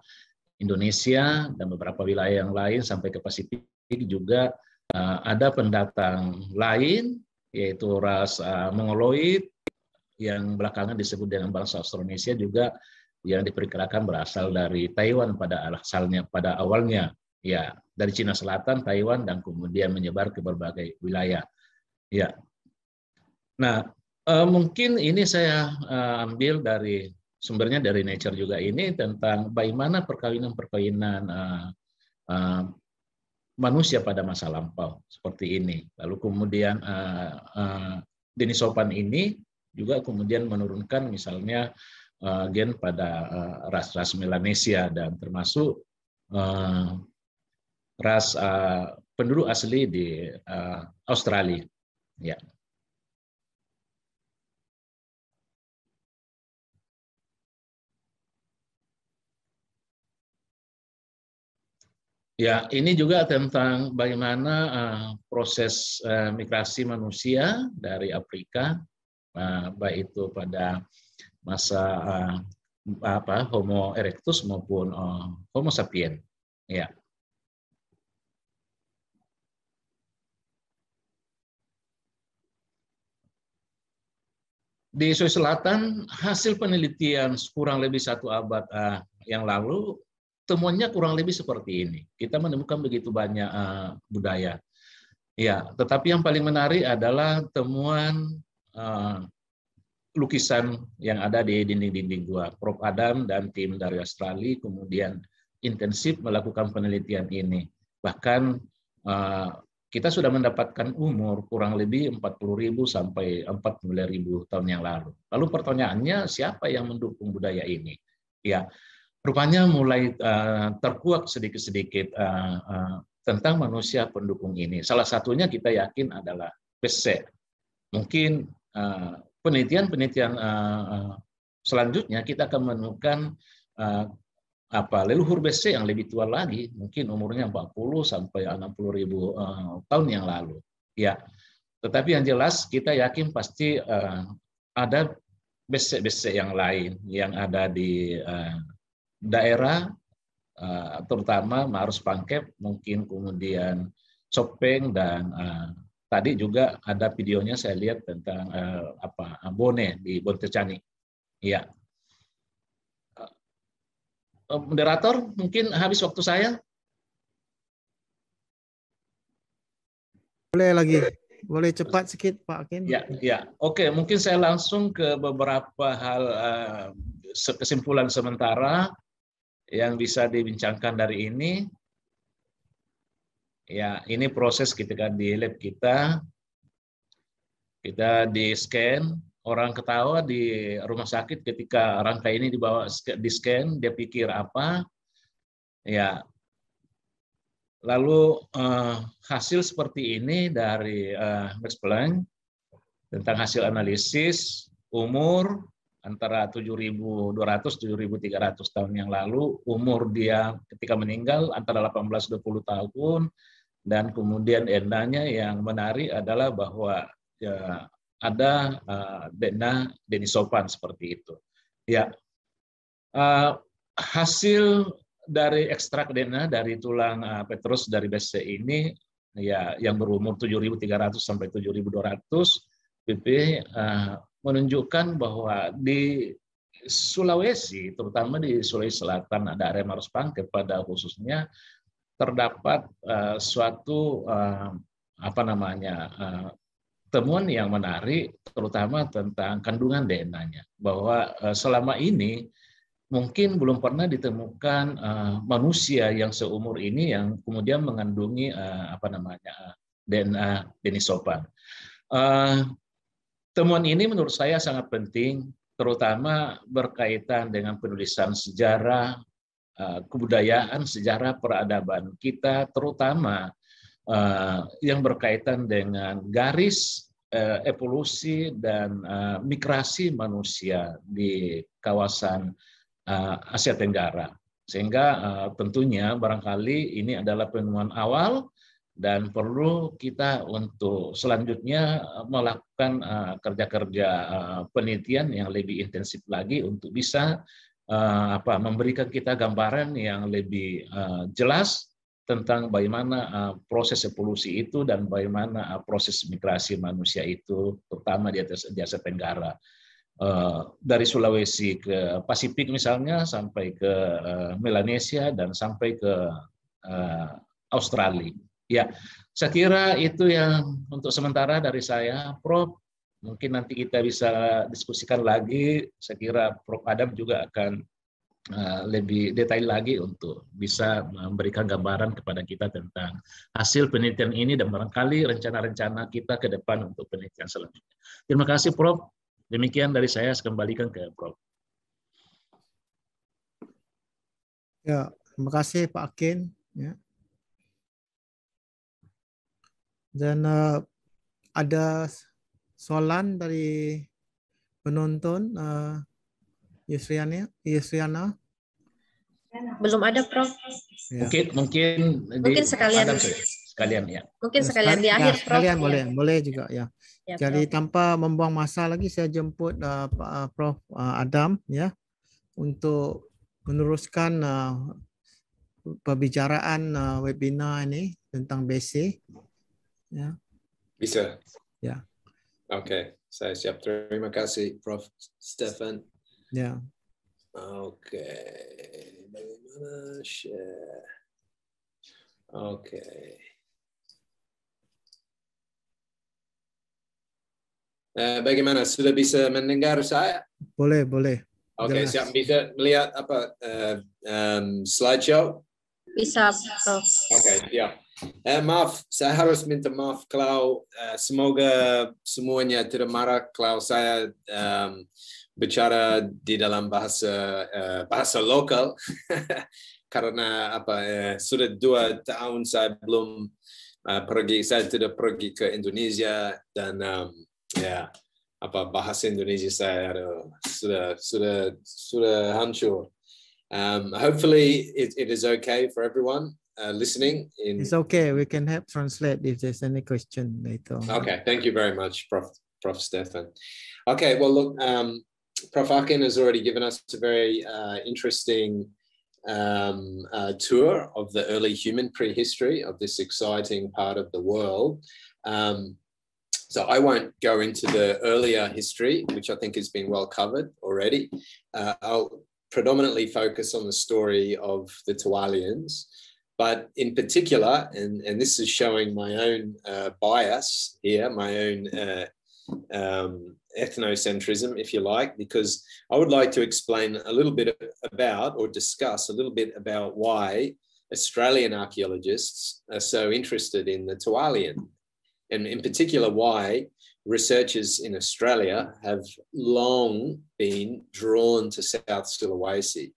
Indonesia dan beberapa wilayah yang lain sampai ke Pasifik juga ada pendatang lain, yaitu ras Mongoloid yang belakangan disebut dengan bangsa Austronesia, juga yang diperkirakan berasal dari Taiwan pada awalnya, ya, dari Cina Selatan, Taiwan, dan kemudian menyebar ke berbagai wilayah. Ya. Nah, mungkin ini saya ambil dari sumbernya dari Nature juga ini tentang bagaimana perkawinan manusia pada masa lampau seperti ini. Lalu kemudian Denisovan ini juga kemudian menurunkan misalnya gen pada ras-ras Melanesia dan termasuk ras penduduk asli di Australia. Ya. Ya, ini juga tentang bagaimana proses migrasi manusia dari Afrika, baik itu pada masa Homo erectus maupun Homo sapien. Ya. Di Sulawesi Selatan, hasil penelitian kurang lebih 1 abad yang lalu, temuannya kurang lebih seperti ini. Kita menemukan begitu banyak budaya. Ya, tetapi yang paling menarik adalah temuan lukisan yang ada di dinding-dinding gua. Prof. Adam dan tim dari Australia kemudian intensif melakukan penelitian ini. Bahkan kita sudah mendapatkan umur kurang lebih 40.000 sampai 49.000 tahun yang lalu. Lalu pertanyaannya, siapa yang mendukung budaya ini? Ya, rupanya mulai terkuak sedikit-sedikit tentang manusia pendukung ini. Salah satunya kita yakin adalah BC. Mungkin penelitian-penelitian selanjutnya kita akan menemukan leluhur BC yang lebih tua lagi, mungkin umurnya 40 sampai 60.000 tahun yang lalu. Ya, tetapi yang jelas kita yakin pasti ada BC-BC yang lain yang ada di daerah terutama Maros Pangkep, mungkin kemudian Sopeng dan tadi juga ada videonya saya lihat tentang Bone di Bontecani. Ya. Moderator, mungkin habis waktu saya. Boleh lagi, boleh cepat sedikit Pak Akin. Ya. Oke, mungkin saya langsung ke beberapa hal kesimpulan sementara yang bisa dibincangkan dari ini. Ya, ini proses ketika di lab kita di scan. Orang ketawa di rumah sakit ketika rangkai ini dibawa di scan, dia pikir apa? Ya, lalu hasil seperti ini dari Max Planck tentang hasil analisis umur antara 7.200 7.300 tahun yang lalu, umur dia ketika meninggal antara 18-20 tahun, dan kemudian DNA yang menarik adalah bahwa ya, ada DNA Denisovan seperti itu. Ya, hasil dari ekstrak DNA dari tulang Petrus dari BC ini, ya, yang berumur 7.300 sampai 7.200 pp, menunjukkan bahwa di Sulawesi, terutama di Sulawesi Selatan, ada area Maros Pangkep pada khususnya, terdapat suatu temuan yang menarik, terutama tentang kandungan DNA-nya, bahwa selama ini mungkin belum pernah ditemukan manusia yang seumur ini yang kemudian mengandungi DNA Denisovan. Temuan ini menurut saya sangat penting, terutama berkaitan dengan penulisan sejarah, kebudayaan, sejarah peradaban kita, terutama yang berkaitan dengan garis evolusi dan migrasi manusia di kawasan Asia Tenggara. Sehingga tentunya barangkali ini adalah penemuan awal dan perlu kita untuk selanjutnya melakukan kerja-kerja penelitian yang lebih intensif lagi untuk bisa memberikan kita gambaran yang lebih jelas tentang bagaimana proses evolusi itu dan bagaimana proses migrasi manusia itu, terutama di Asia Tenggara. Dari Sulawesi ke Pasifik misalnya, sampai ke Melanesia, dan sampai ke Australia. Ya, saya kira itu yang untuk sementara dari saya, Prof. Mungkin nanti kita bisa diskusikan lagi. Saya kira Prof. Adam juga akan lebih detail lagi untuk bisa memberikan gambaran kepada kita tentang hasil penelitian ini dan barangkali rencana-rencana kita ke depan untuk penelitian selanjutnya. Terima kasih, Prof. Demikian dari saya kembalikan ke Prof. Ya, terima kasih Pak Akin. Ya. Dan ada soalan dari penonton, Yusriana. Ya, Belum ada, Prof. Ya. Mungkin sekalian. Sekalian ya. Mungkin sekalian di akhir, Prof. Sekalian boleh juga ya. Ya, Jadi Prof. tanpa membuang masa lagi, saya jemput Prof Adam ya untuk meneruskan pembicaraan webinar ini tentang BC. Ya. Bisa. Ya. Oke, saya siap. Terima kasih, Prof. Stefan. Ya. Oke, bagaimana share? Oke. Bagaimana, sudah bisa mendengar saya? Boleh. Oke, Jelas. siap. Bisa melihat apa slideshow? Bisa, Prof. Oke, siap. Maaf, saya harus minta maaf kalau semoga semuanya tidak marah kalau saya bicara di dalam bahasa lokal karena sudah 2 tahun saya belum saya tidak pergi ke Indonesia dan bahasa Indonesia saya sudah hancur. Hopefully it is okay for everyone listening. It's okay. We can help translate if there's any question later. Okay, thank you very much, Prof. Stefan. Okay, well, look, Prof. Akin has already given us a very interesting tour of the early human prehistory of this exciting part of the world. So I won't go into the earlier history, which I think has been well covered already. I'll predominantly focus on the story of the Tuwalians, but in particular, and this is showing my own bias here, my own ethnocentrism, if you like, because I would like to explain a little bit about, or discuss a little bit about, why Australian archaeologists are so interested in the Tuwalian, and in particular why researchers in Australia have long been drawn to South Sulawesi,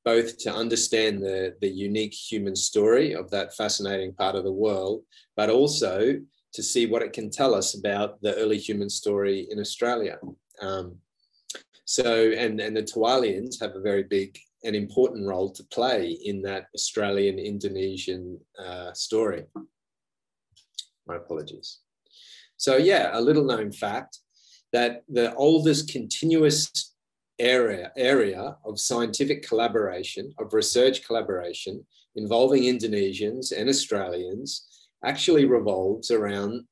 both to understand the unique human story of that fascinating part of the world, but also to see what it can tell us about the early human story in Australia. And the Tuwalians have a very big and important role to play in that Australian-Indonesian story. My apologies. So yeah, a little known fact that the oldest continuous area of scientific collaboration, of research collaboration involving Indonesians and Australians actually revolves around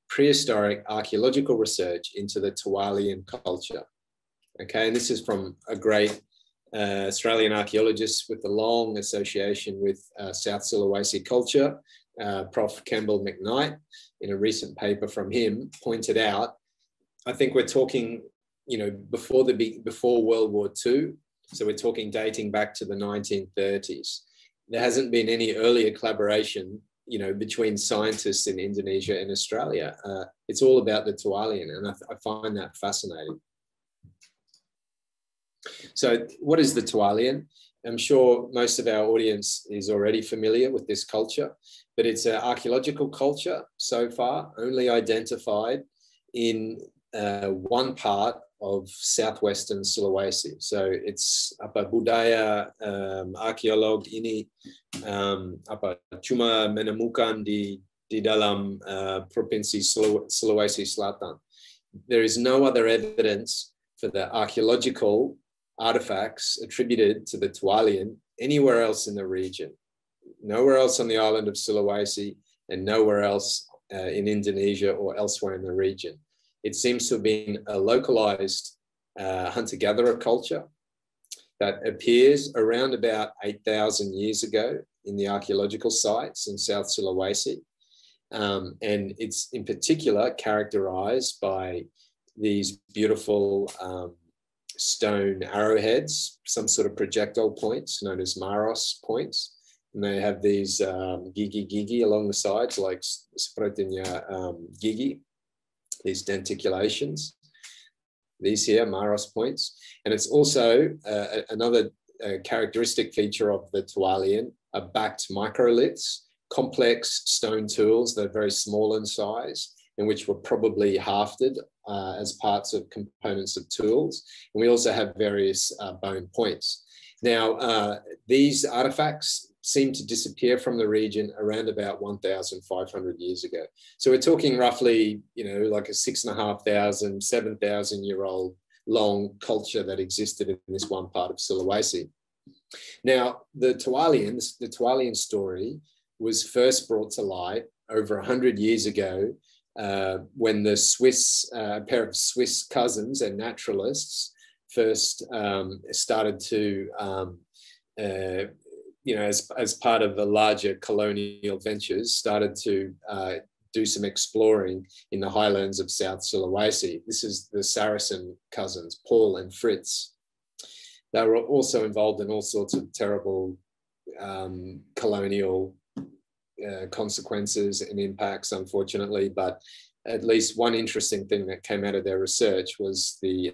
prehistoric archaeological research into the Tuwalian culture. Okay, and this is from a great Australian archaeologist with a long association with South Sulawesi culture, Prof. Campbell McKnight, in a recent paper from him, pointed out, I think we're talking, before World War II, so we're talking dating back to the 1930s. There hasn't been any earlier collaboration, between scientists in Indonesia and Australia. It's all about the Tuwalian, and I find that fascinating. So what is the Tuwalian? I'm sure most of our audience is already familiar with this culture, but it's an archaeological culture so far only identified in one part of southwestern Sulawesi. So it's budaya arkeolog ini cuma menemukan di dalam provinsi Sulawesi Selatan. There is no other evidence for the archaeological artifacts attributed to the Tuwalian anywhere else in the region. Nowhere else on the island of Sulawesi, and nowhere else in Indonesia or elsewhere in the region. It seems to have been a localized hunter-gatherer culture that appears around about 8,000 years ago in the archaeological sites in South Sulawesi. And it's in particular characterized by these beautiful stone arrowheads, some sort of projectile points known as Maros points. And they have these gigi along the sides, like sepertinya gigi, these denticulations. These here, Maros points. And it's also another characteristic feature of the Tuwalian are backed microliths, complex stone tools that are very small in size, and which were probably hafted as parts of components of tools. And we also have various bone points. Now, these artifacts seem to disappear from the region around about 1,500 years ago. So we're talking roughly, you know, like a 6,500, 7,000 year old long culture that existed in this one part of Sulawesi. Now, the Tuwalian story was first brought to light over 100 years ago when the a pair of Swiss cousins and naturalists first started to, you know, as part of the larger colonial ventures, started to do some exploring in the highlands of South Sulawesi. This is the Saracen cousins, Paul and Fritz. They were also involved in all sorts of terrible colonial consequences and impacts, unfortunately, but at least one interesting thing that came out of their research was the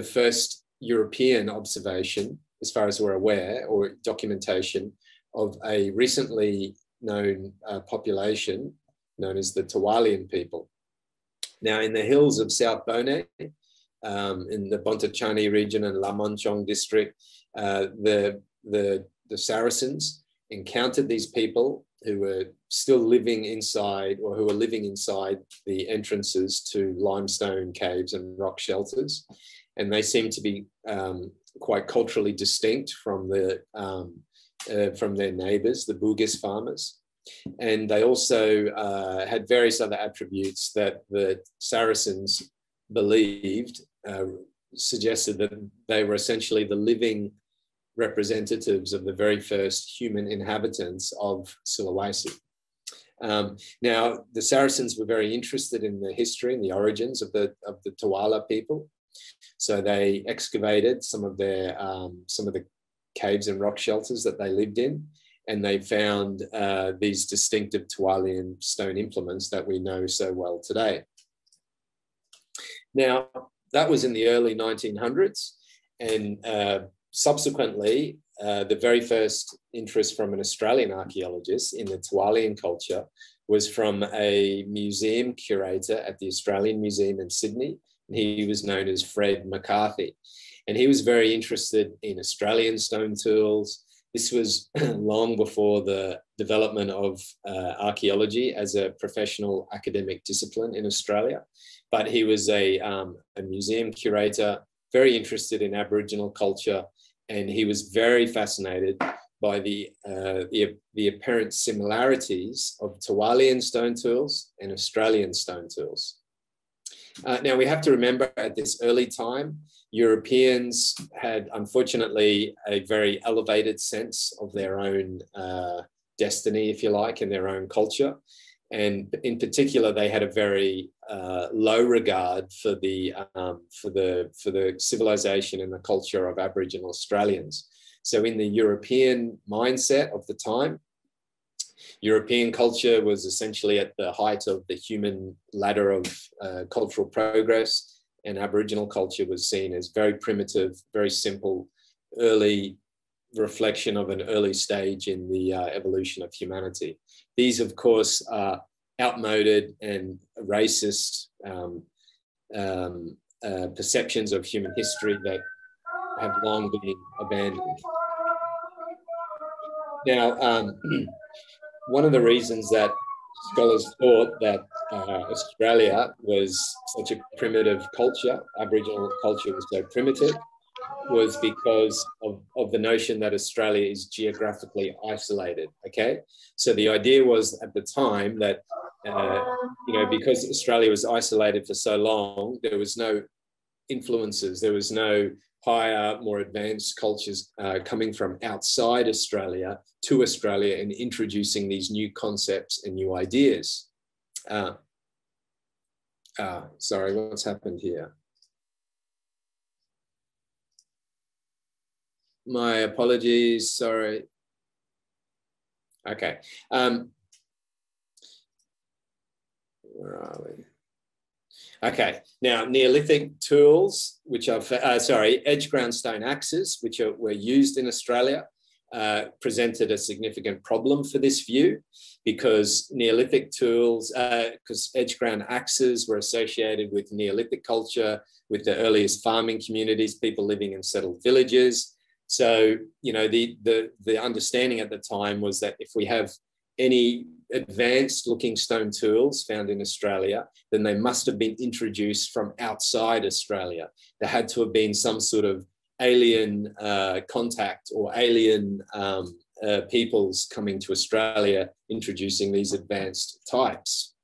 first European observation, as far as we're aware, or documentation of a recently known population known as the Tuwalian people. Now, in the hills of South Bone, in the Bontachani region and Lamonchong district, the Saracens encountered these people who were still living inside, or who were living inside the entrances to limestone caves and rock shelters. And they seemed to be quite culturally distinct from their neighbors, the Bugis farmers. And they also had various other attributes that the Saracens believed suggested that they were essentially the living representatives of the very first human inhabitants of Sulawesi. Now, the Saracens were very interested in the history and the origins of the Tuwala people. So they excavated some of the caves and rock shelters that they lived in, and they found these distinctive Tuwalian stone implements that we know so well today. Now, that was in the early 1900s, and subsequently, the very first interest from an Australian archaeologist in the Tuwalian culture was from a museum curator at the Australian Museum in Sydney. He was known as Fred McCarthy, and he was very interested in Australian stone tools. This was long before the development of archaeology as a professional academic discipline in Australia. But he was a museum curator, very interested in Aboriginal culture, and he was very fascinated by the apparent similarities of Tuwalian stone tools and Australian stone tools. Now, we have to remember at this early time, Europeans had, unfortunately, a very elevated sense of their own destiny, if you like, and their own culture. And in particular, they had a very low regard for the civilization and the culture of Aboriginal Australians. So in the European mindset of the time, European culture was essentially at the height of the human ladder of cultural progress, and Aboriginal culture was seen as very primitive, very simple, early reflection of an early stage in the evolution of humanity. These, of course, are outmoded and racist perceptions of human history that have long been abandoned. Now, one of the reasons that scholars thought that Australia was such a primitive culture, Aboriginal culture was so primitive, was because of the notion that Australia is geographically isolated, okay? So the idea was at the time that, you know, because Australia was isolated for so long, there was no influences, there was no higher, more advanced cultures coming from outside Australia to Australia and introducing these new concepts and new ideas. Sorry, what's happened here? My apologies, sorry. Okay. Where are we? Okay, now Neolithic tools, which are, edge ground stone axes, which were used in Australia, presented a significant problem for this view because Neolithic tools, because edge ground axes were associated with Neolithic culture, with the earliest farming communities, people living in settled villages. So, you know, the understanding at the time was that if we have any advanced looking stone tools found in Australia, then they must have been introduced from outside Australia. There had to have been some sort of alien contact or alien peoples coming to Australia introducing these advanced types.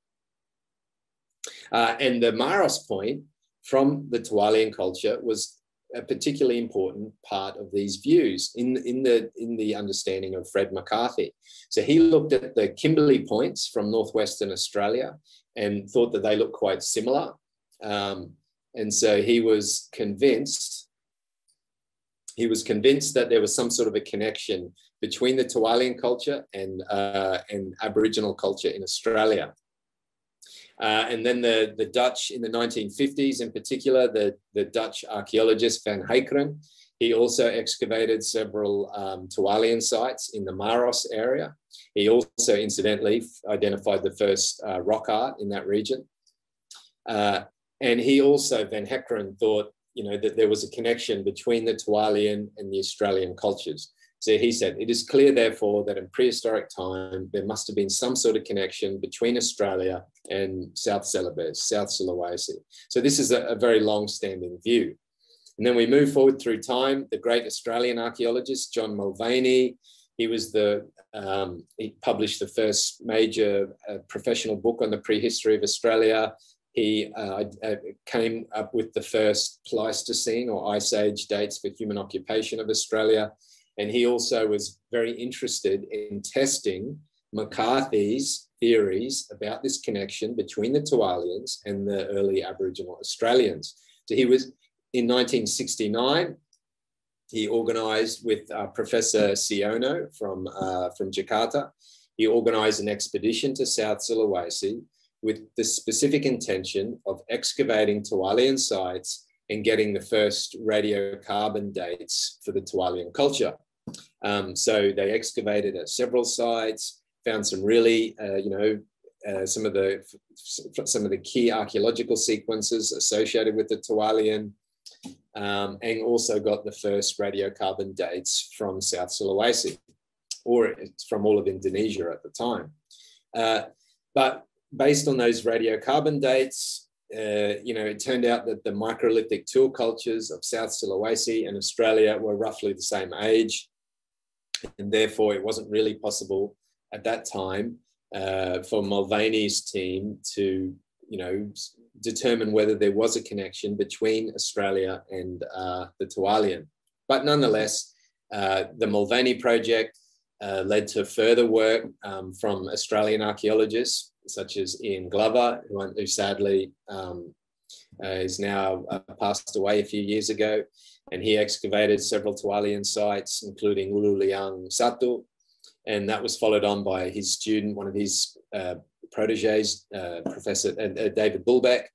And the Maros point from the Tuwalian culture was a particularly important part of these views in the understanding of Fred McCarthy. So he looked at the Kimberley points from northwestern Australia and thought that they looked quite similar. And so he was convinced that there was some sort of a connection between the Tuwalian culture and Aboriginal culture in Australia. And then the Dutch in the 1950s, in particular, the Dutch archaeologist Van Heekeren, he also excavated several Tuwalian sites in the Maros area. He also, incidentally, identified the first rock art in that region. And he also, Van Heekeren, thought, you know, that there was a connection between the Tuwalian and the Australian cultures. So he said, it is clear, therefore, that in prehistoric time, there must have been some sort of connection between Australia and South Celebes, South Sulawesi. So this is a very long-standing view. And then we move forward through time. The great Australian archaeologist, John Mulvaney, he was he published the first major professional book on the prehistory of Australia. He came up with the first Pleistocene or Ice Age dates for human occupation of Australia. And he also was very interested in testing McCarthy's theories about this connection between the Tuwalians and the early Aboriginal Australians. So he was, in 1969, he organised with Professor Siono from Jakarta, he organised an expedition to South Sulawesi with the specific intention of excavating Tuwalian sites and getting the first radiocarbon dates for the Tuwalian culture. So they excavated at several sites, found some really, some of the key archaeological sequences associated with the Tuwalian, and also got the first radiocarbon dates from South Sulawesi, or from all of Indonesia at the time. But based on those radiocarbon dates, it turned out that the microlithic tool cultures of South Sulawesi and Australia were roughly the same age. And therefore, it wasn't really possible at that time for Mulvaney's team to, determine whether there was a connection between Australia and the Tuwalian. But nonetheless, the Mulvaney project led to further work from Australian archaeologists, such as Ian Glover, who sadly is now passed away a few years ago. And he excavated several Tuwalian sites, including Ululiang Satu. And that was followed on by his student, one of his proteges, Professor David Bulbeck,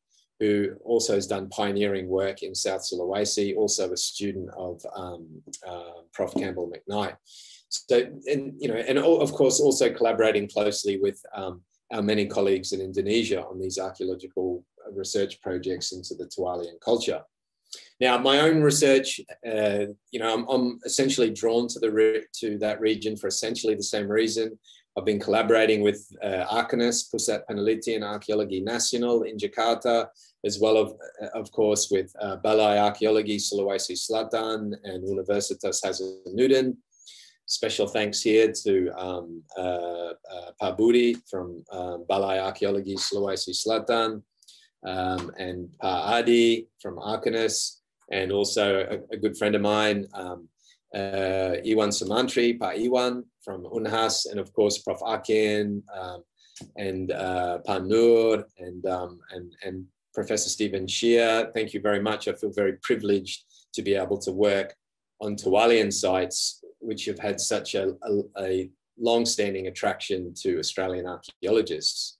who also has done pioneering work in South Sulawesi, also a student of Prof. Campbell McKnight. So, and of course, also collaborating closely with our many colleagues in Indonesia on these archaeological research projects into the Tuwalian culture. Now, my own research, I'm essentially drawn to that region for essentially the same reason. I've been collaborating with Arkenas, Pusat Penelitian Arkeologi Nasional in Jakarta, as well of course with Balai Arkeologi Sulawesi Selatan and Universitas Hasanuddin. Special thanks here to Pak Budi from Balai Arkeologi Sulawesi Selatan, and Pak Adi from Arkenas, and also a good friend of mine, Iwan Sumantri, Pak Iwan from Unhas, and of course Prof. Akin, and Pak Nur, and Professor Stephen Shea. Thank you very much. I feel very privileged to be able to work on Tuwalian sites, which have had such a long-standing attraction to Australian archaeologists.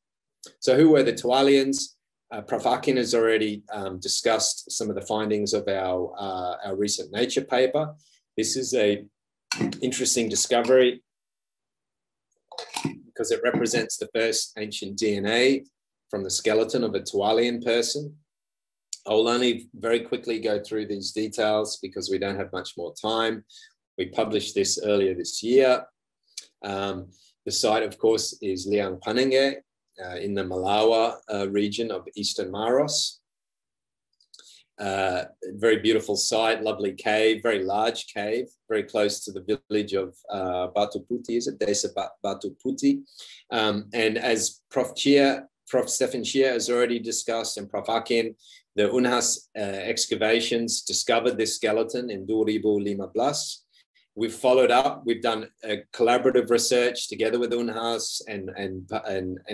So who were the Tuwalians? Prof. Akin has already discussed some of the findings of our recent Nature paper. This is an interesting discovery because it represents the first ancient DNA from the skeleton of a Tuwalian person. I will only very quickly go through these details because we don't have much more time. We published this earlier this year. The site, of course, is Liang Panenge in the Malawa region of Eastern Maros. Very beautiful site, lovely cave, very large cave, very close to the village of Batu Putih, is it? Desa Batu Putih. And as Prof. Stefan Chia has already discussed, and Prof. Akin, the UNHAS excavations discovered this skeleton in 2015. We've followed up. We've done a collaborative research together with UNHAS and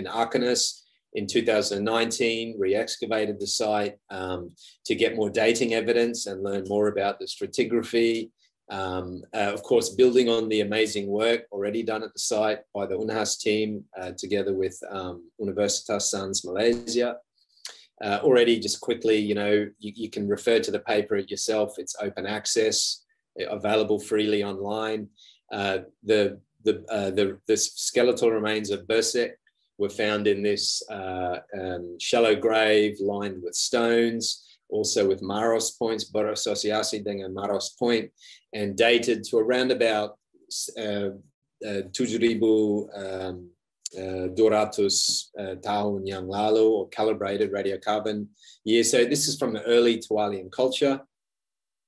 Arcanus in 2019. Re-excavated the site to get more dating evidence and learn more about the stratigraphy. Of course, building on the amazing work already done at the site by the UNHAS team together with Universitas Sans Malaysia. Already, just quickly, you can refer to the paper yourself. It's open access, available freely online. The skeletal remains of Bersek were found in this shallow grave lined with stones, also with Maros points, berasosiasi dengan Maros point, and dated to around about 7,200 tahun yang lalu, or calibrated radiocarbon year. So this is from the early Tualian culture.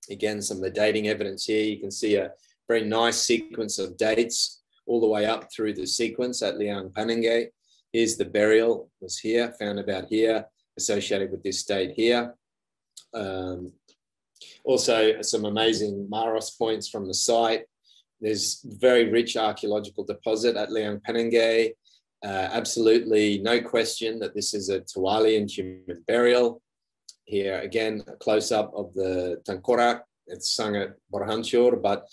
Again, some of the dating evidence here. You can see a very nice sequence of dates all the way up through the sequence at Liang Panenge. Here's the burial, was here, found about here, associated with this date here. Also, some amazing Maros points from the site. There's very rich archaeological deposit at Liang Panenge. Absolutely no question that this is a Tualian human burial. Here again, a close-up of the tengkorak. It's sangat berhancur, but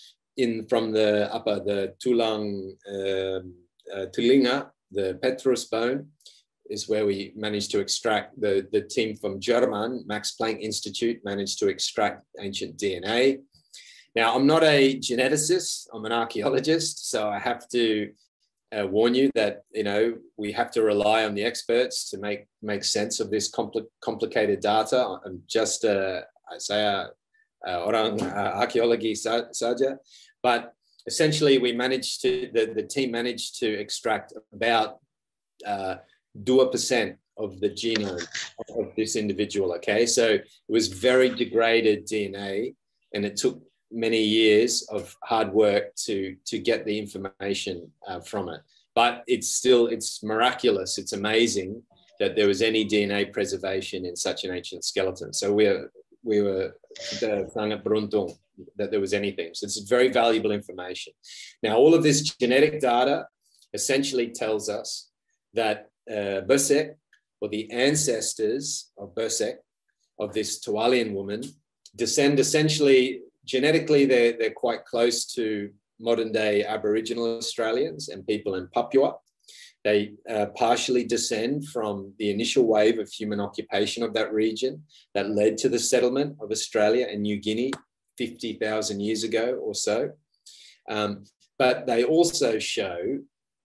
from the tulang telinga, the petrous bone, is where we managed to extract, the team from German, Max Planck Institute, managed to extract ancient DNA. Now, I'm not a geneticist, I'm an archaeologist, so I have to warn you that, we have to rely on the experts to make sense of this complicated data. I'm just, orang arkeologi saja, but essentially we managed to, the team managed to extract about 2% of the genome of this individual, okay? So it was very degraded DNA, and it took many years of hard work to get the information from it. But it's miraculous, it's amazing that there was any DNA preservation in such an ancient skeleton. So we were sangat beruntung that there was anything. So it's very valuable information. Now, all of this genetic data essentially tells us that Bersek, or the ancestors of Bersek, of this Tualian woman, descend essentially, genetically, they're quite close to modern day Aboriginal Australians and people in Papua. They partially descend from the initial wave of human occupation of that region that led to the settlement of Australia and New Guinea 50,000 years ago or so. But they also show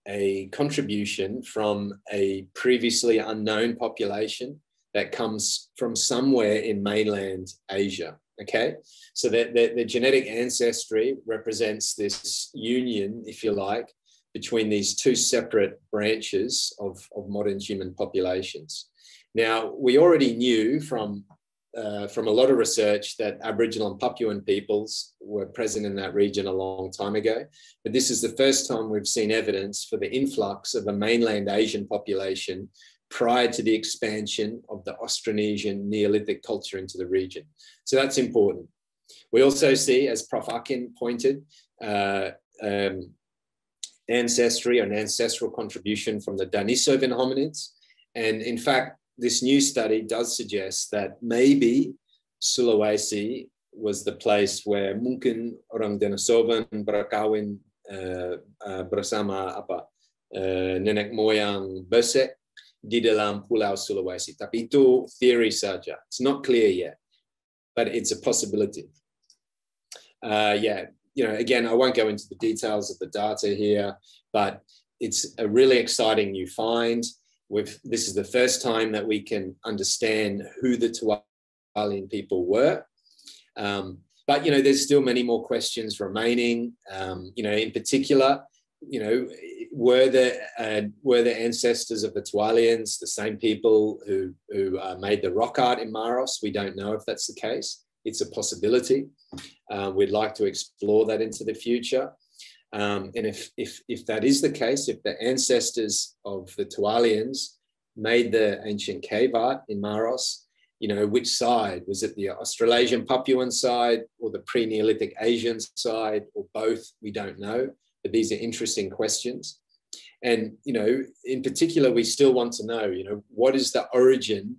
a contribution from a previously unknown population that comes from somewhere in mainland Asia. Okay, so the genetic ancestry represents this union, if you like, between these two separate branches of modern human populations. Now, we already knew from a lot of research that Aboriginal and Papuan peoples were present in that region a long time ago, but this is the first time we've seen evidence for the influx of a mainland Asian population prior to the expansion of the Austronesian Neolithic culture into the region. So that's important. We also see, as Prof. Akin pointed, ancestry or an ancestral contribution from the Denisovan hominids. And in fact, this new study does suggest that maybe Sulawesi was the place where mungkin orang Denisovan berkahwin bersama nenek moyang Bersek di dalam Pulau Sulawesi. Tapi itu theory saja. It's not clear yet, but it's a possibility. Again, I won't go into the details of the data here, but it's a really exciting new find. This is the first time that we can understand who the Tualian people were. But, there's still many more questions remaining. In particular, were the ancestors of the Tualians the same people who made the rock art in Maros? We don't know if that's the case. It's a possibility. We'd like to explore that into the future. And if that is the case, if the ancestors of the Tualians made the ancient cave art in Maros, which side? Was it the Australasian Papuan side or the pre-Neolithic Asian side or both? We don't know, but these are interesting questions. And, in particular, we still want to know, what is the origin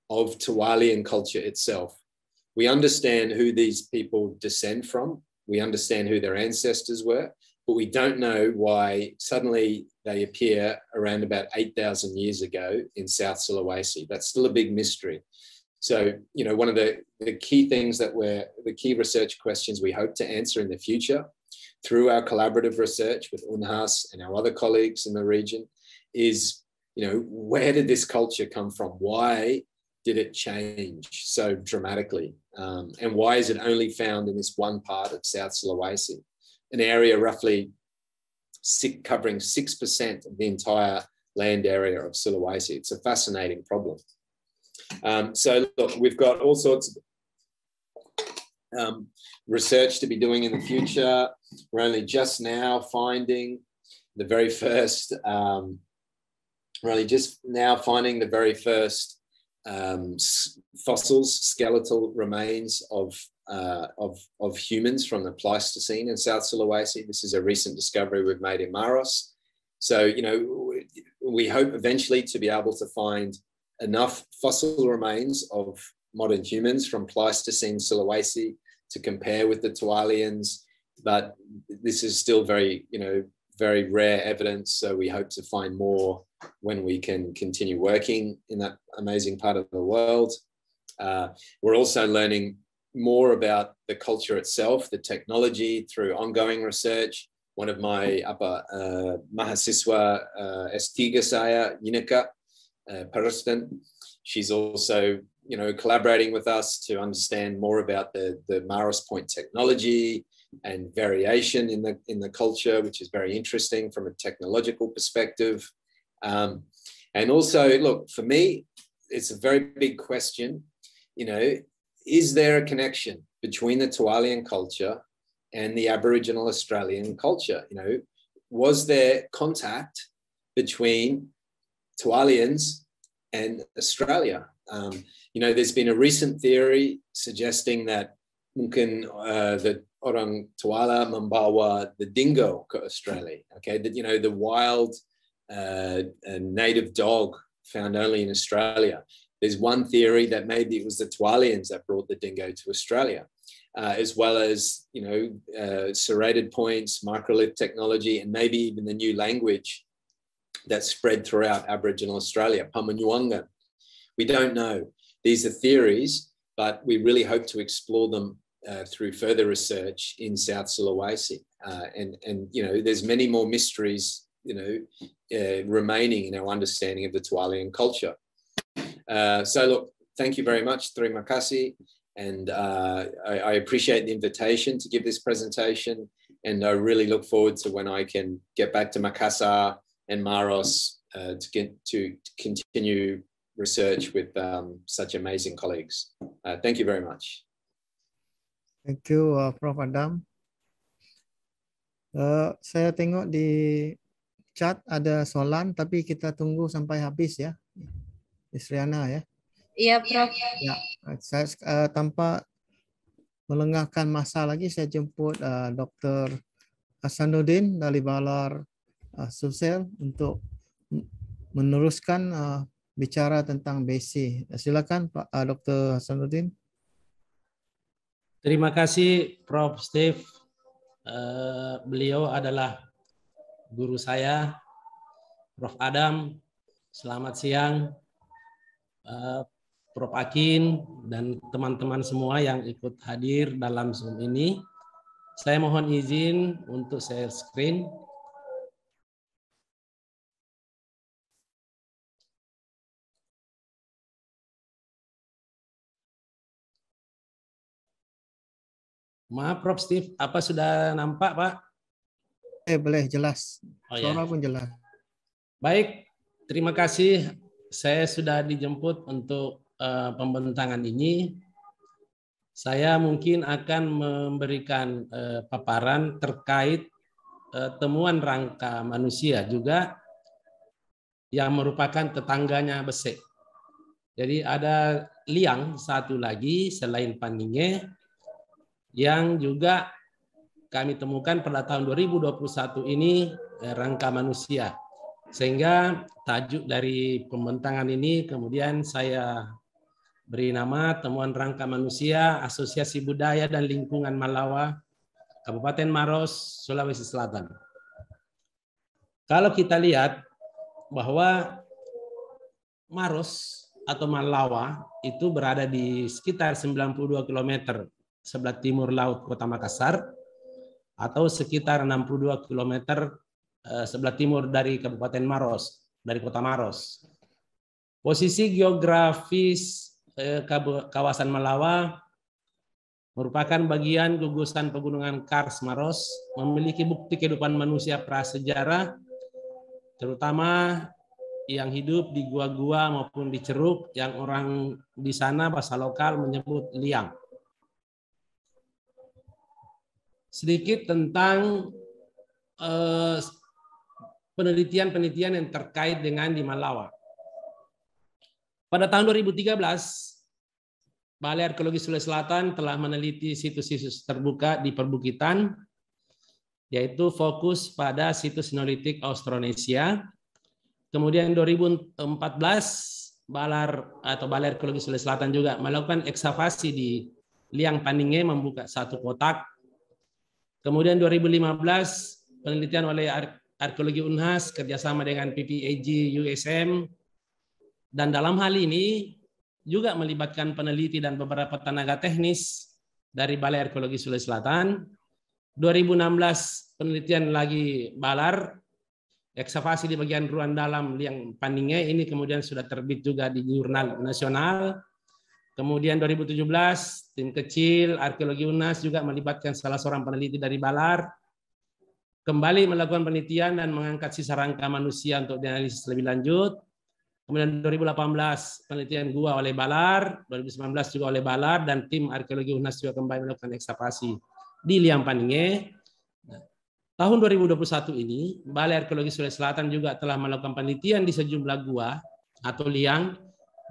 of Tualian culture itself? We understand who these people descend from. We understand who their ancestors were, but we don't know why suddenly they appear around about 8,000 years ago in South Sulawesi. That's still a big mystery. So, one of the key things the key research questions we hope to answer in the future through our collaborative research with UNHAS and our other colleagues in the region is, where did this culture come from? Why did it change so dramatically? And why is it only found in this one part of South Sulawesi, an area roughly covering 6% of the entire land area of Sulawesi? It's a fascinating problem. So look, we've got all sorts of research to be doing in the future. We're only just now finding the very first, fossils, skeletal remains of humans from the Pleistocene in South Sulawesi. This is a recent discovery we've made in Maros. So, we hope eventually to be able to find enough fossil remains of modern humans from Pleistocene Sulawesi to compare with the Tualians, but this is still very, very rare evidence. So we hope to find more when we can continue working in that amazing part of the world. We're also learning more about the culture itself, the technology through ongoing research. One of my mahasiswa S3 saya, Yineka Parustan, she's also, collaborating with us to understand more about the Maros Point technology and variation in the culture, which is very interesting from a technological perspective. And also, look, for me, it's a very big question, is there a connection between the Tualian culture and the Aboriginal Australian culture? Was there contact between Tualians and Australia? There's been a recent theory suggesting that mungkin the orang Tuala membawa the dingo ke Australia. Okay, that the wild native dog found only in Australia. There's one theory that maybe it was the Tualians that brought the dingo to Australia, as well as serrated points, microlith technology, and maybe even the new language that spread throughout Aboriginal Australia, Pamanyuangan. We don't know. These are theories, but we really hope to explore them through further research in South Sulawesi. And there's many more mysteries, remaining in our understanding of the Tualian culture. So look, thank you very much, terima kasih. And I appreciate the invitation to give this presentation. And I really look forward to when I can get back to Makassar and Maros to continue research with such amazing colleagues. Thank you very much. Thank you, Prof. Adam. Saya tengok di chat ada soalan, tapi kita tunggu sampai habis ya, Isriana ya. Iya, Prof. Ya, saya tanpa melengahkan masa lagi, saya jemput Dr. Hasanuddin dari Balar Sulsel untuk meneruskan bicara tentang BC. Silakan Pak Dr. Hasanuddin. Terima kasih Prof. Steve. Beliau adalah guru saya, Prof. Adam. Selamat siang, Prof. Akin dan teman-teman semua yang ikut hadir dalam Zoom ini. Saya mohon izin untuk share screen. Maaf Prof. Steve, apa sudah nampak Pak? Boleh jelas. Oh, ya. Suara pun jelas. Baik, terima kasih. Saya sudah dijemput untuk pembentangan ini. Saya mungkin akan memberikan paparan terkait temuan rangka manusia juga yang merupakan tetangganya Besek. Jadi ada liang satu lagi selain Paninge yang juga kami temukan pada tahun 2021 ini rangka manusia. Sehingga tajuk dari pembentangan ini kemudian saya beri nama Temuan Rangka Manusia Asosiasi Budaya dan Lingkungan Malawa, Kabupaten Maros, Sulawesi Selatan. Kalau kita lihat bahwa Maros atau Malawa itu berada di sekitar 92 km sebelah timur laut Kota Makassar atau sekitar 62 km sebelah timur dari Kabupaten Maros, dari Kota Maros. Posisi geografis kawasan Malawa merupakan bagian gugusan pegunungan Kars Maros, memiliki bukti kehidupan manusia prasejarah, terutama yang hidup di gua-gua maupun di ceruk yang orang di sana bahasa lokal menyebut liang. Sedikit tentang penelitian-penelitian yang terkait dengan di Malawa. Pada tahun 2013, Balai Arkeologi Sulawesi Selatan telah meneliti situs-situs terbuka di perbukitan, yaitu fokus pada situs Neolitik Austronesia. Kemudian 2014, Balai Arkeologi Sulawesi Selatan juga melakukan ekskavasi di Liang Paninge, membuka satu kotak. Kemudian 2015, penelitian oleh Arkeologi Unhas kerjasama dengan PPAG USM, dan dalam hal ini juga melibatkan peneliti dan beberapa tenaga teknis dari Balai Arkeologi Sulawesi Selatan. 2016 penelitian lagi Balar, ekskavasi di bagian ruang dalam Liang Paninge, ini kemudian sudah terbit juga di jurnal nasional. Kemudian 2017 tim kecil Arkeologi Unas juga melibatkan salah seorang peneliti dari Balar, kembali melakukan penelitian dan mengangkat sisa rangka manusia untuk dianalisis lebih lanjut. Kemudian 2018 penelitian gua oleh Balar, 2019 juga oleh Balar, dan tim Arkeologi Unas juga kembali melakukan ekskavasi di Liang Paninge. Tahun 2021 ini, Balai Arkeologi Sulawesi Selatan juga telah melakukan penelitian di sejumlah gua atau liang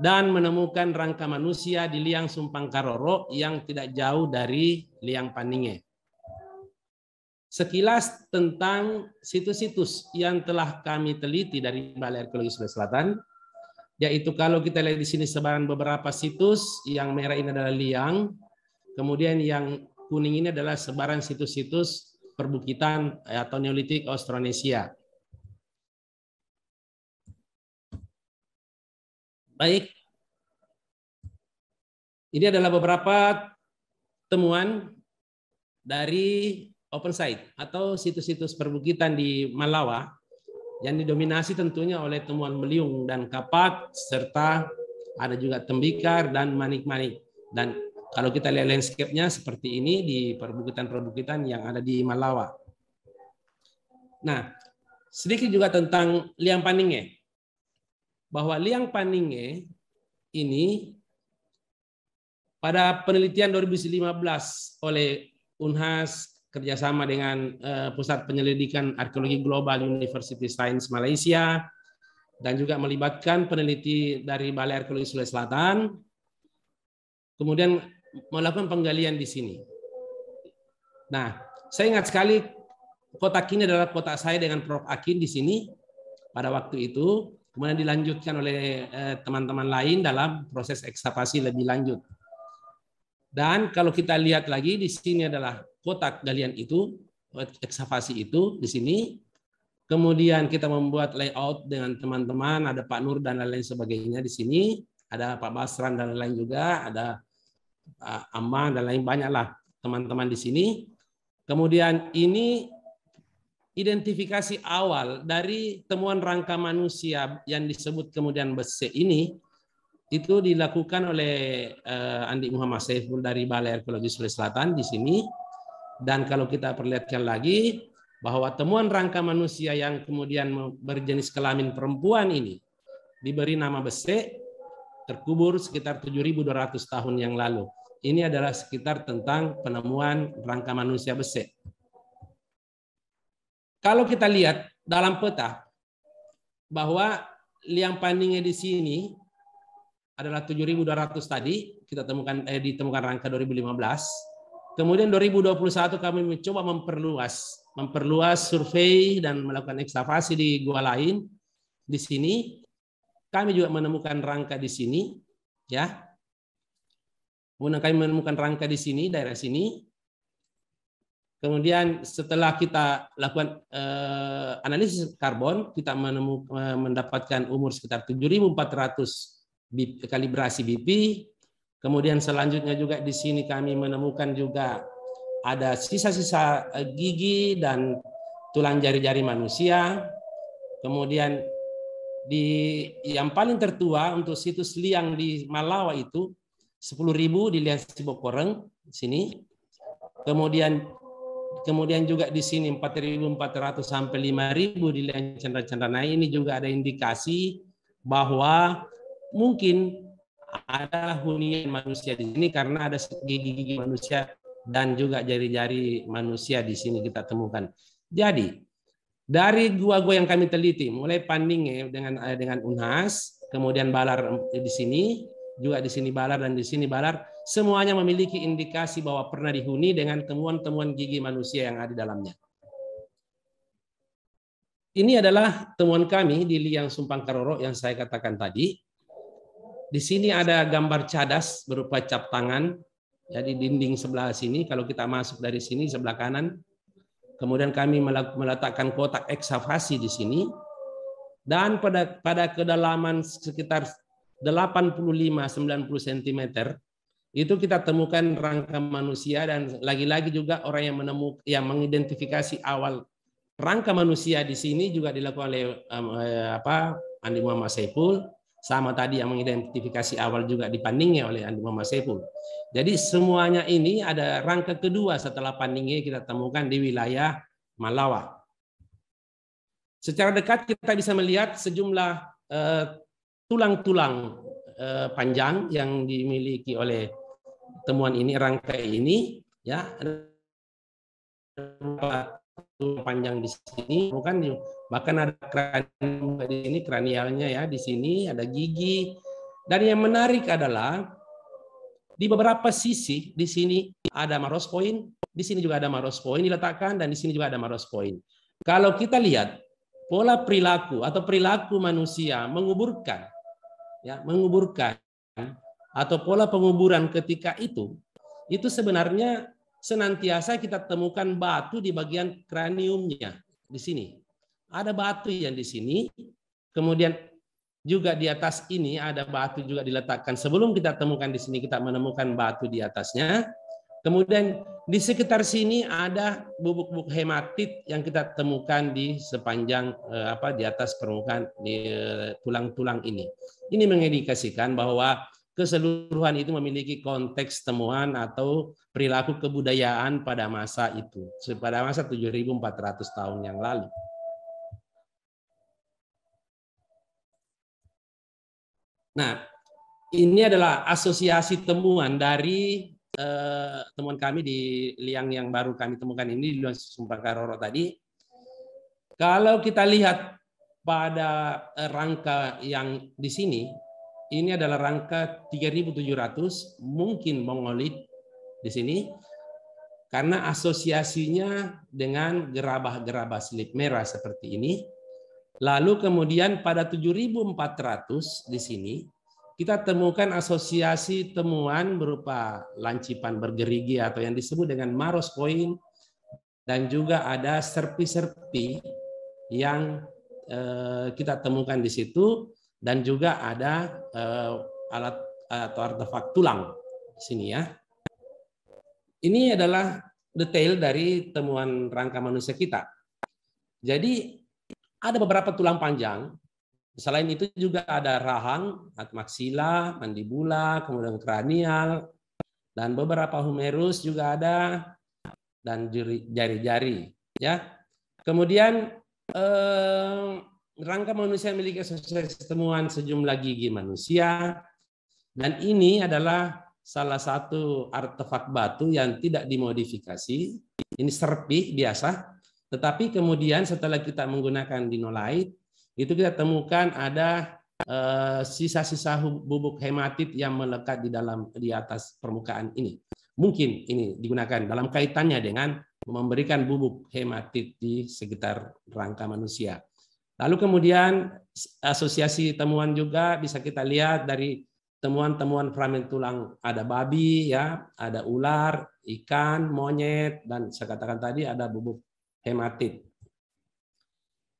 dan menemukan rangka manusia di Liang Sumpang Karoro yang tidak jauh dari Liang Paninge. Sekilas tentang situs-situs yang telah kami teliti dari Balai Arkeologi Sulawesi Selatan, yaitu kalau kita lihat di sini sebaran beberapa situs, yang merah ini adalah liang, kemudian yang kuning ini adalah sebaran situs-situs perbukitan atau Neolitik Austronesia. Baik, ini adalah beberapa temuan dari open site atau situs-situs perbukitan di Malawa yang didominasi tentunya oleh temuan beliung dan kapak, serta ada juga tembikar dan manik-manik. Dan kalau kita lihat landscape-nya seperti ini di perbukitan-perbukitan yang ada di Malawa. Nah, sedikit juga tentang Liang Paninge. Bahwa Liang Paninge ini pada penelitian 2015 oleh Unhas kerjasama dengan Pusat Penyelidikan Arkeologi Global University Science Malaysia, dan juga melibatkan peneliti dari Balai Arkeologi Sulawesi Selatan, kemudian melakukan penggalian di sini. Nah, saya ingat sekali kotak ini adalah kotak saya dengan Prof. Akin di sini pada waktu itu, kemudian dilanjutkan oleh teman-teman lain dalam proses ekskavasi lebih lanjut. Dan kalau kita lihat lagi di sini adalah kotak galian itu, ekskavasi itu di sini. Kemudian kita membuat layout dengan teman-teman, ada Pak Nur dan lain-lain sebagainya di sini, ada Pak Basran dan lain-lain juga, ada Amma dan lain banyaklah teman-teman di sini. Kemudian ini identifikasi awal dari temuan rangka manusia yang disebut kemudian Besek ini, itu dilakukan oleh Andi Muhammad Saiful dari Balai Arkeologi Sulawesi Selatan di sini. Dan kalau kita perlihatkan lagi bahwa temuan rangka manusia yang kemudian berjenis kelamin perempuan ini diberi nama Besek, terkubur sekitar 7.200 tahun yang lalu. Ini adalah sekitar tentang penemuan rangka manusia Besek. Kalau kita lihat dalam peta bahwa liang Paninge di sini adalah 7.200 tadi, kita temukan ditemukan rangka 2015. Kemudian 2021 kami mencoba memperluas survei dan melakukan ekskavasi di gua lain di sini. Kami juga menemukan rangka di sini, ya. Kemudian kami menemukan rangka di sini, daerah sini. Kemudian setelah kita lakukan analisis karbon, kita mendapatkan umur sekitar 7.400 kalibrasi BP. Kemudian selanjutnya juga di sini kami menemukan juga ada sisa-sisa gigi dan tulang jari-jari manusia. Kemudian yang paling tertua untuk situs liang di Malawa itu 10.000 di Liang Sibokoreng sini. Kemudian juga di sini 4.400 sampai 5.000 di Liang Cendana. Ini juga ada indikasi bahwa mungkin ada hunian manusia di sini karena ada gigi-gigi manusia dan juga jari-jari manusia di sini kita temukan. Jadi dari gua-gua yang kami teliti, mulai Paninge dengan Unhas, kemudian Balar di sini, juga di sini Balar dan di sini Balar, semuanya memiliki indikasi bahwa pernah dihuni dengan temuan-temuan gigi manusia yang ada di dalamnya. Ini adalah temuan kami di Liang Sumpang Karoro yang saya katakan tadi. Di sini ada gambar cadas berupa cap tangan, jadi dinding sebelah sini. Kalau kita masuk dari sini sebelah kanan, kemudian kami meletakkan kotak ekskavasi di sini, dan pada kedalaman sekitar 85-90 cm itu kita temukan rangka manusia, dan lagi-lagi juga orang yang mengidentifikasi awal rangka manusia di sini juga dilakukan oleh Andi Muhammad Saiful. Sama tadi yang mengidentifikasi awal juga di Paninge oleh Andi Muhammad Saiful. Jadi semuanya ini ada rangka kedua setelah Paninge kita temukan di wilayah Malawa. Secara dekat kita bisa melihat sejumlah tulang-tulang panjang yang dimiliki oleh temuan ini, rangka ini, ya. Panjang di sini, bukan, bahkan ada kranium di sini, kranialnya ya di sini ada gigi. Dan yang menarik adalah di beberapa sisi di sini ada Maros Point, di sini juga ada Maros Point diletakkan, dan di sini juga ada Maros Point. Kalau kita lihat pola perilaku atau perilaku manusia menguburkan, ya, menguburkan atau pola penguburan ketika itu sebenarnya senantiasa kita temukan batu di bagian kraniumnya di sini. Ada batu yang di sini, kemudian juga di atas ini ada batu juga diletakkan. Sebelum kita temukan di sini, kita menemukan batu di atasnya. Kemudian di sekitar sini ada bubuk-bubuk hematit yang kita temukan di sepanjang di atas permukaan di tulang-tulang ini. Ini mengindikasikan bahwa keseluruhan itu memiliki konteks temuan atau perilaku kebudayaan pada masa itu, pada masa 7.400 tahun yang lalu. Nah, ini adalah asosiasi temuan dari temuan kami di liang yang baru kami temukan ini di Liang Sumpang Karoro tadi. Kalau kita lihat pada rangka yang di sini, ini adalah rangka 3.700, mungkin mongolit di sini, karena asosiasinya dengan gerabah-gerabah slip merah seperti ini. Lalu kemudian pada 7.400 di sini, kita temukan asosiasi temuan berupa lancipan bergerigi atau yang disebut dengan Maros Point, dan juga ada serpi-serpi yang kita temukan di situ, dan juga ada alat atau artefak tulang di sini ya. Ini adalah detail dari temuan rangka manusia kita. Jadi ada beberapa tulang panjang. Selain itu juga ada rahang, maksila, mandibula, kemudian kranial, dan beberapa humerus juga ada. dan jari-jari. Ya. Kemudian rangka manusia memiliki asosiasi temuan sejumlah gigi manusia, dan ini adalah salah satu artefak batu yang tidak dimodifikasi. Ini serpih biasa, tetapi kemudian setelah kita menggunakan dinolite, itu kita temukan ada sisa-sisa bubuk hematit yang melekat di atas permukaan ini. Mungkin ini digunakan dalam kaitannya dengan memberikan bubuk hematit di sekitar rangka manusia. Lalu kemudian asosiasi temuan juga bisa kita lihat dari temuan-temuan fragmen tulang, ada babi, ya, ada ular, ikan, monyet, dan saya katakan tadi ada bubuk hematit.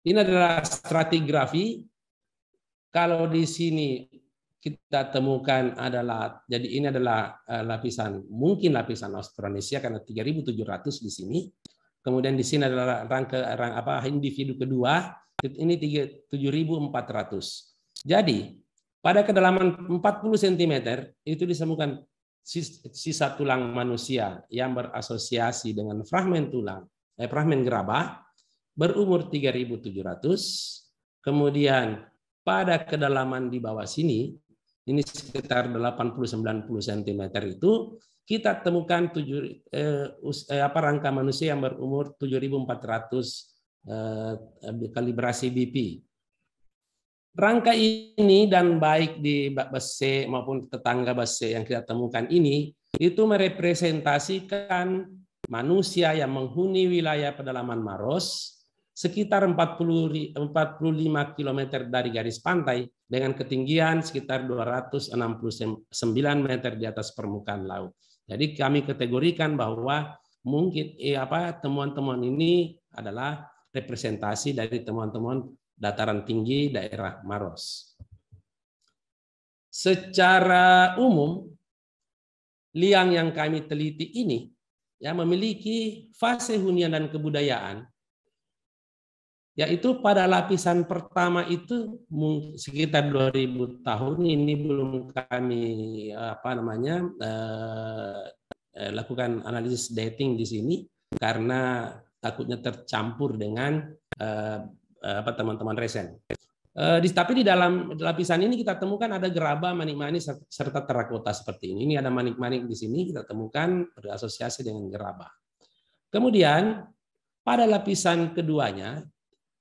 Ini adalah stratigrafi. Kalau di sini kita temukan adalah, jadi ini adalah lapisan, mungkin lapisan Austronesia karena 3.700 di sini. Kemudian di sini adalah individu kedua, ini 7.400. Jadi pada kedalaman 40 cm itu ditemukan sisa tulang manusia yang berasosiasi dengan fragmen tulang, fragmen gerabah berumur 3.700. Kemudian pada kedalaman di bawah sini, ini sekitar 80-90 cm itu kita temukan rangka manusia yang berumur 7.400 kalibrasi BP. Rangka ini dan baik di Basse maupun tetangga Basse yang kita temukan ini itu merepresentasikan manusia yang menghuni wilayah pedalaman Maros sekitar 45 km dari garis pantai dengan ketinggian sekitar 269 meter di atas permukaan laut. Jadi kami kategorikan bahwa mungkin temuan-temuan ini adalah representasi dari temuan-temuan dataran tinggi daerah Maros. Secara umum, liang yang kami teliti ini ya memiliki fase hunian dan kebudayaan, yaitu pada lapisan pertama itu sekitar 2000 tahun. Ini belum kami lakukan analisis dating di sini karena takutnya tercampur dengan teman-teman resen. Tapi di dalam lapisan ini kita temukan ada gerabah, manik-manik serta terakota seperti ini. Ini ada manik-manik di sini kita temukan berasosiasi dengan gerabah. Kemudian pada lapisan keduanya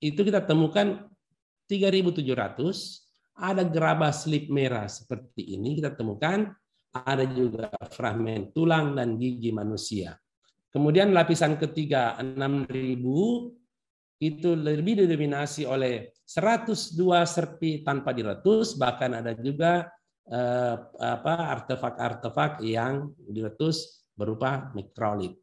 itu kita temukan 3.700 ada gerabah slip merah seperti ini kita temukan, ada juga fragmen tulang dan gigi manusia. Kemudian lapisan ketiga 6.000 itu lebih didominasi oleh 102 serpi tanpa diletus, bahkan ada juga artefak-artefak yang diletus berupa mikrolit.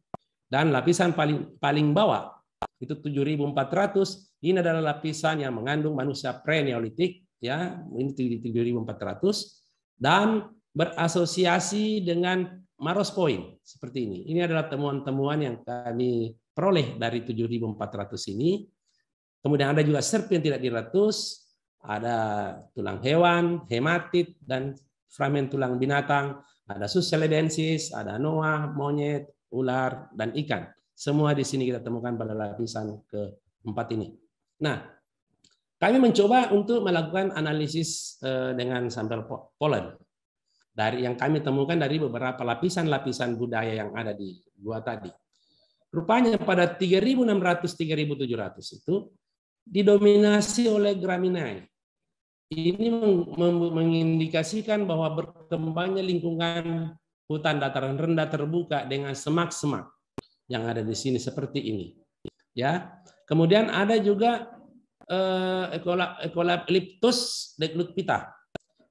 Dan lapisan paling bawah itu 7.400, ini adalah lapisan yang mengandung manusia pre-neolitik, ya, ini 7.400 dan berasosiasi dengan Maros Point seperti ini. Ini adalah temuan-temuan yang kami peroleh dari 7.400 ini. Kemudian ada juga serpi yang tidak diletus, ada tulang hewan, hematit, dan fragmen tulang binatang, ada Suscelebensis, ada anoa, monyet, ular, dan ikan. Semua di sini kita temukan pada lapisan keempat ini. Nah, kami mencoba untuk melakukan analisis dengan sampel pollen dari yang kami temukan dari beberapa lapisan-lapisan budaya yang ada di gua tadi. Rupanya pada 3.600-3.700 itu didominasi oleh Graminae. Ini mengindikasikan bahwa berkembangnya lingkungan hutan dataran rendah terbuka dengan semak-semak yang ada di sini seperti ini. Ya. Kemudian ada juga Eucalyptus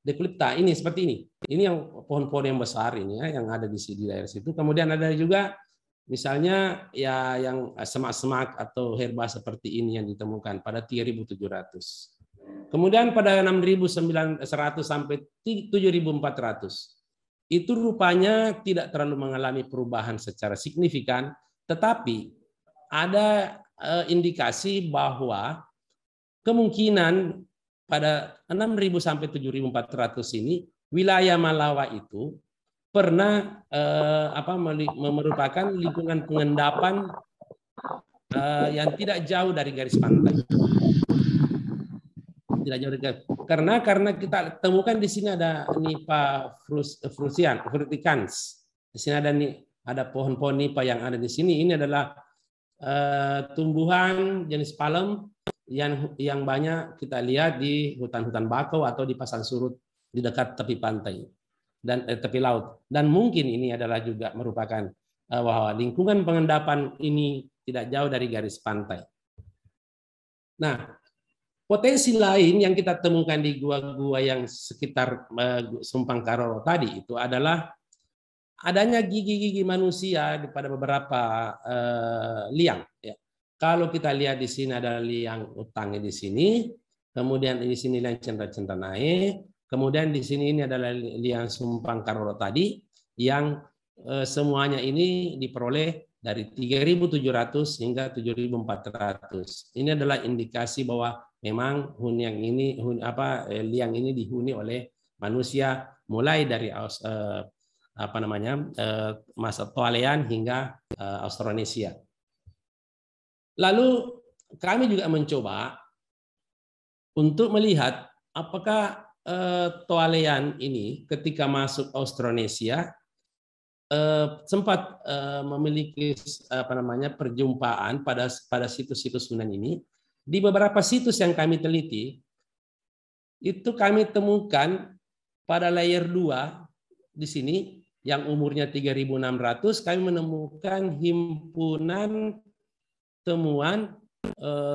declipta ini seperti ini. Ini yang pohon-pohon yang besar ini ya, yang ada di daerah situ. Kemudian ada juga misalnya ya yang semak-semak atau herba seperti ini yang ditemukan pada 3.700. Kemudian pada 6.900 sampai 7.400 itu rupanya tidak terlalu mengalami perubahan secara signifikan, tetapi ada indikasi bahwa kemungkinan pada 6.000 sampai 7.400 ini wilayah Malawa itu pernah merupakan lingkungan pengendapan yang tidak jauh dari garis pantai. Tidak jauh dari garis. Karena kita temukan di sini ada Nipa fruticans. Di sini ada pohon-pohon nipa yang ada di sini. Ini adalah tumbuhan jenis palem yang banyak kita lihat di hutan-hutan bakau atau di pasang surut di dekat tepi pantai dan tepi laut. Dan mungkin ini adalah juga merupakan bahwa lingkungan pengendapan ini tidak jauh dari garis pantai. Nah, potensi lain yang kita temukan di gua-gua yang sekitar Sumpang Karoro tadi itu adalah adanya gigi-gigi manusia pada beberapa liang. Ya. Kalau kita lihat di sini ada liang utangnya di sini, kemudian di sini liang Cendana-Cendanae, kemudian di sini ini adalah liang Sumpang Karoro tadi yang semuanya ini diperoleh dari 3.700 hingga 7.400. Ini adalah indikasi bahwa memang liang ini dihuni oleh manusia mulai dari masa Toalean hingga Austronesia. Lalu kami juga mencoba untuk melihat apakah Toalean ini ketika masuk Austronesia sempat memiliki perjumpaan pada situs-situs Yunan ini. Di beberapa situs yang kami teliti itu kami temukan pada layer 2 di sini yang umurnya 3.600 kami menemukan himpunan temuan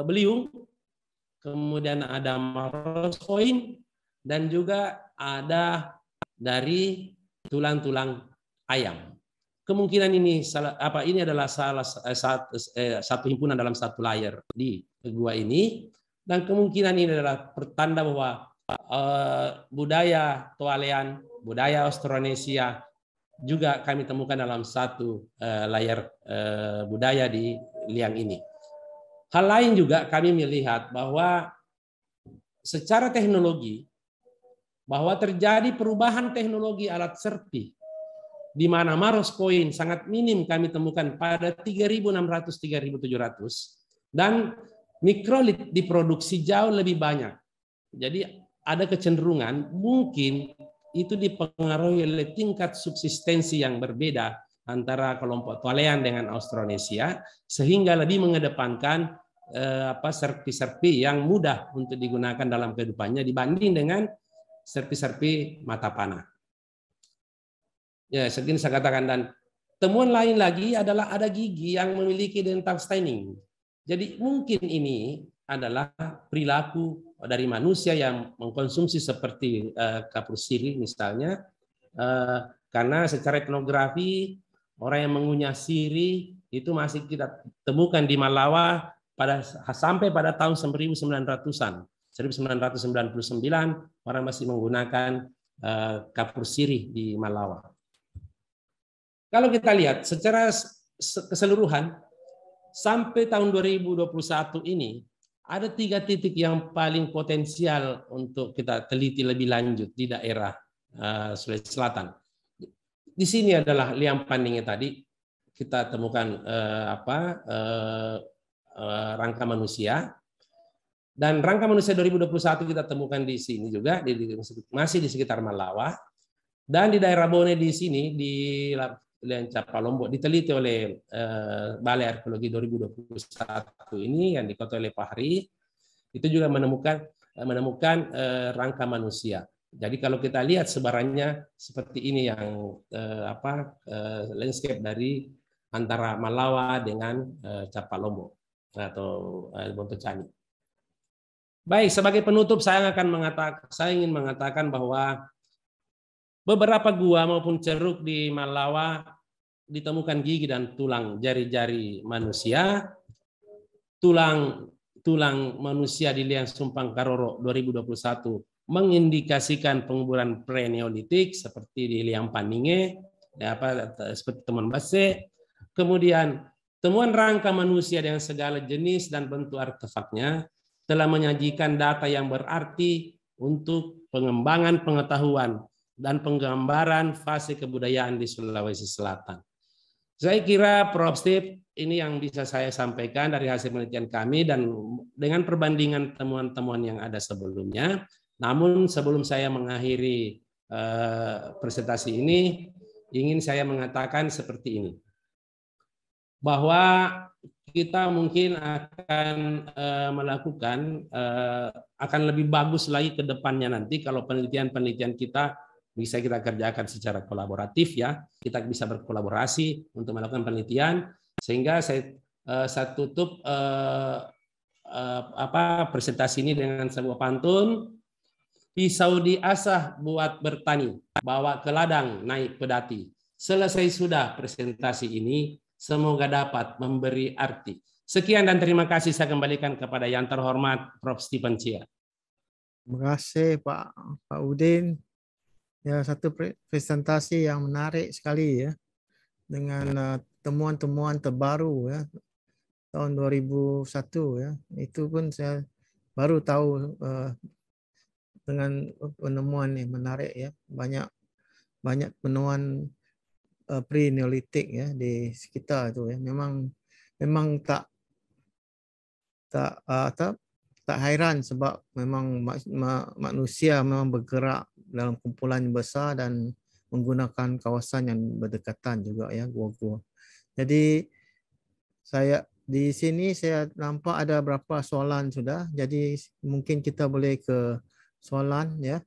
beliung, kemudian ada maroscoin dan juga ada dari tulang-tulang ayam. Kemungkinan ini adalah satu himpunan dalam satu layer di gua ini, dan kemungkinan ini adalah pertanda bahwa budaya Toalean, budaya Austronesia juga kami temukan dalam satu layer budaya di liang ini. Hal lain juga kami melihat bahwa secara teknologi bahwa terjadi perubahan teknologi alat serpi di mana maroscoin sangat minim kami temukan pada 3.600-3.700 dan mikrolit diproduksi jauh lebih banyak. Jadi ada kecenderungan mungkin itu dipengaruhi oleh tingkat subsistensi yang berbeda antara kelompok Toalean dengan Austronesia sehingga lebih mengedepankan serpi-serpi yang mudah untuk digunakan dalam kehidupannya dibanding dengan serpi-serpi mata panah. Ya, segini saya katakan. Dan temuan lain lagi adalah ada gigi yang memiliki dental staining. Jadi mungkin ini adalah perilaku dari manusia yang mengkonsumsi seperti kapur sirih misalnya, karena secara etnografi orang yang mengunyah sirih itu masih kita temukan di Malawa sampai pada tahun 1900-an. 1999 orang masih menggunakan kapur sirih di Malawa. Kalau kita lihat secara keseluruhan sampai tahun 2021 ini ada 3 titik yang paling potensial untuk kita teliti lebih lanjut di daerah Sulawesi Selatan. Di sini adalah liang Pandinge tadi kita temukan rangka manusia, dan rangka manusia 2021 kita temukan di sini juga masih di sekitar Malawa, dan di daerah Bone di sini di Liang Capa Lombok diteliti oleh Balai Arkeologi 2021 ini yang diketuai oleh Pak Hari, itu juga menemukan rangka manusia. Jadi kalau kita lihat sebarannya seperti ini yang landscape dari antara Malawa dengan Capa Lombok atau Bontocani. Baik, sebagai penutup saya ingin mengatakan bahwa beberapa gua maupun ceruk di Malawa ditemukan gigi dan tulang jari-jari manusia. Tulang manusia di Liang Sumpang Karoro 2021 mengindikasikan penguburan pre-neolitik seperti di Liang Pandinge, seperti temuan Base. Kemudian temuan rangka manusia dengan segala jenis dan bentuk artefaknya telah menyajikan data yang berarti untuk pengembangan pengetahuan dan penggambaran fase kebudayaan di Sulawesi Selatan. Saya kira Prof. Steve, ini yang bisa saya sampaikan dari hasil penelitian kami dan dengan perbandingan temuan-temuan yang ada sebelumnya. Namun sebelum saya mengakhiri presentasi ini, ingin saya mengatakan seperti ini. Bahwa kita mungkin akan melakukan, akan lebih bagus lagi ke depannya nanti kalau penelitian-penelitian kita bisa kita kerjakan secara kolaboratif ya, kita bisa berkolaborasi untuk melakukan penelitian, sehingga saya tutup presentasi ini dengan sebuah pantun. Pisau diasah buat bertani, bawa ke ladang naik pedati. Selesai sudah presentasi ini, semoga dapat memberi arti. Sekian dan terima kasih, saya kembalikan kepada yang terhormat Prof. Stephen Chia. Terima kasih Pak Udin. Ya, satu presentasi yang menarik sekali ya, dengan temuan-temuan terbaru ya, tahun 2001 ya. Itu pun saya baru tahu dengan penemuan yang menarik ya, banyak penemuan pre-neolitik ya di sekitar itu ya. Memang tak hairan sebab memang manusia memang bergerak dalam kumpulan besar dan menggunakan kawasan yang berdekatan juga ya, gua-gua. Jadi saya di sini saya nampak ada beberapa soalan sudah. Jadi mungkin kita boleh ke soalan ya.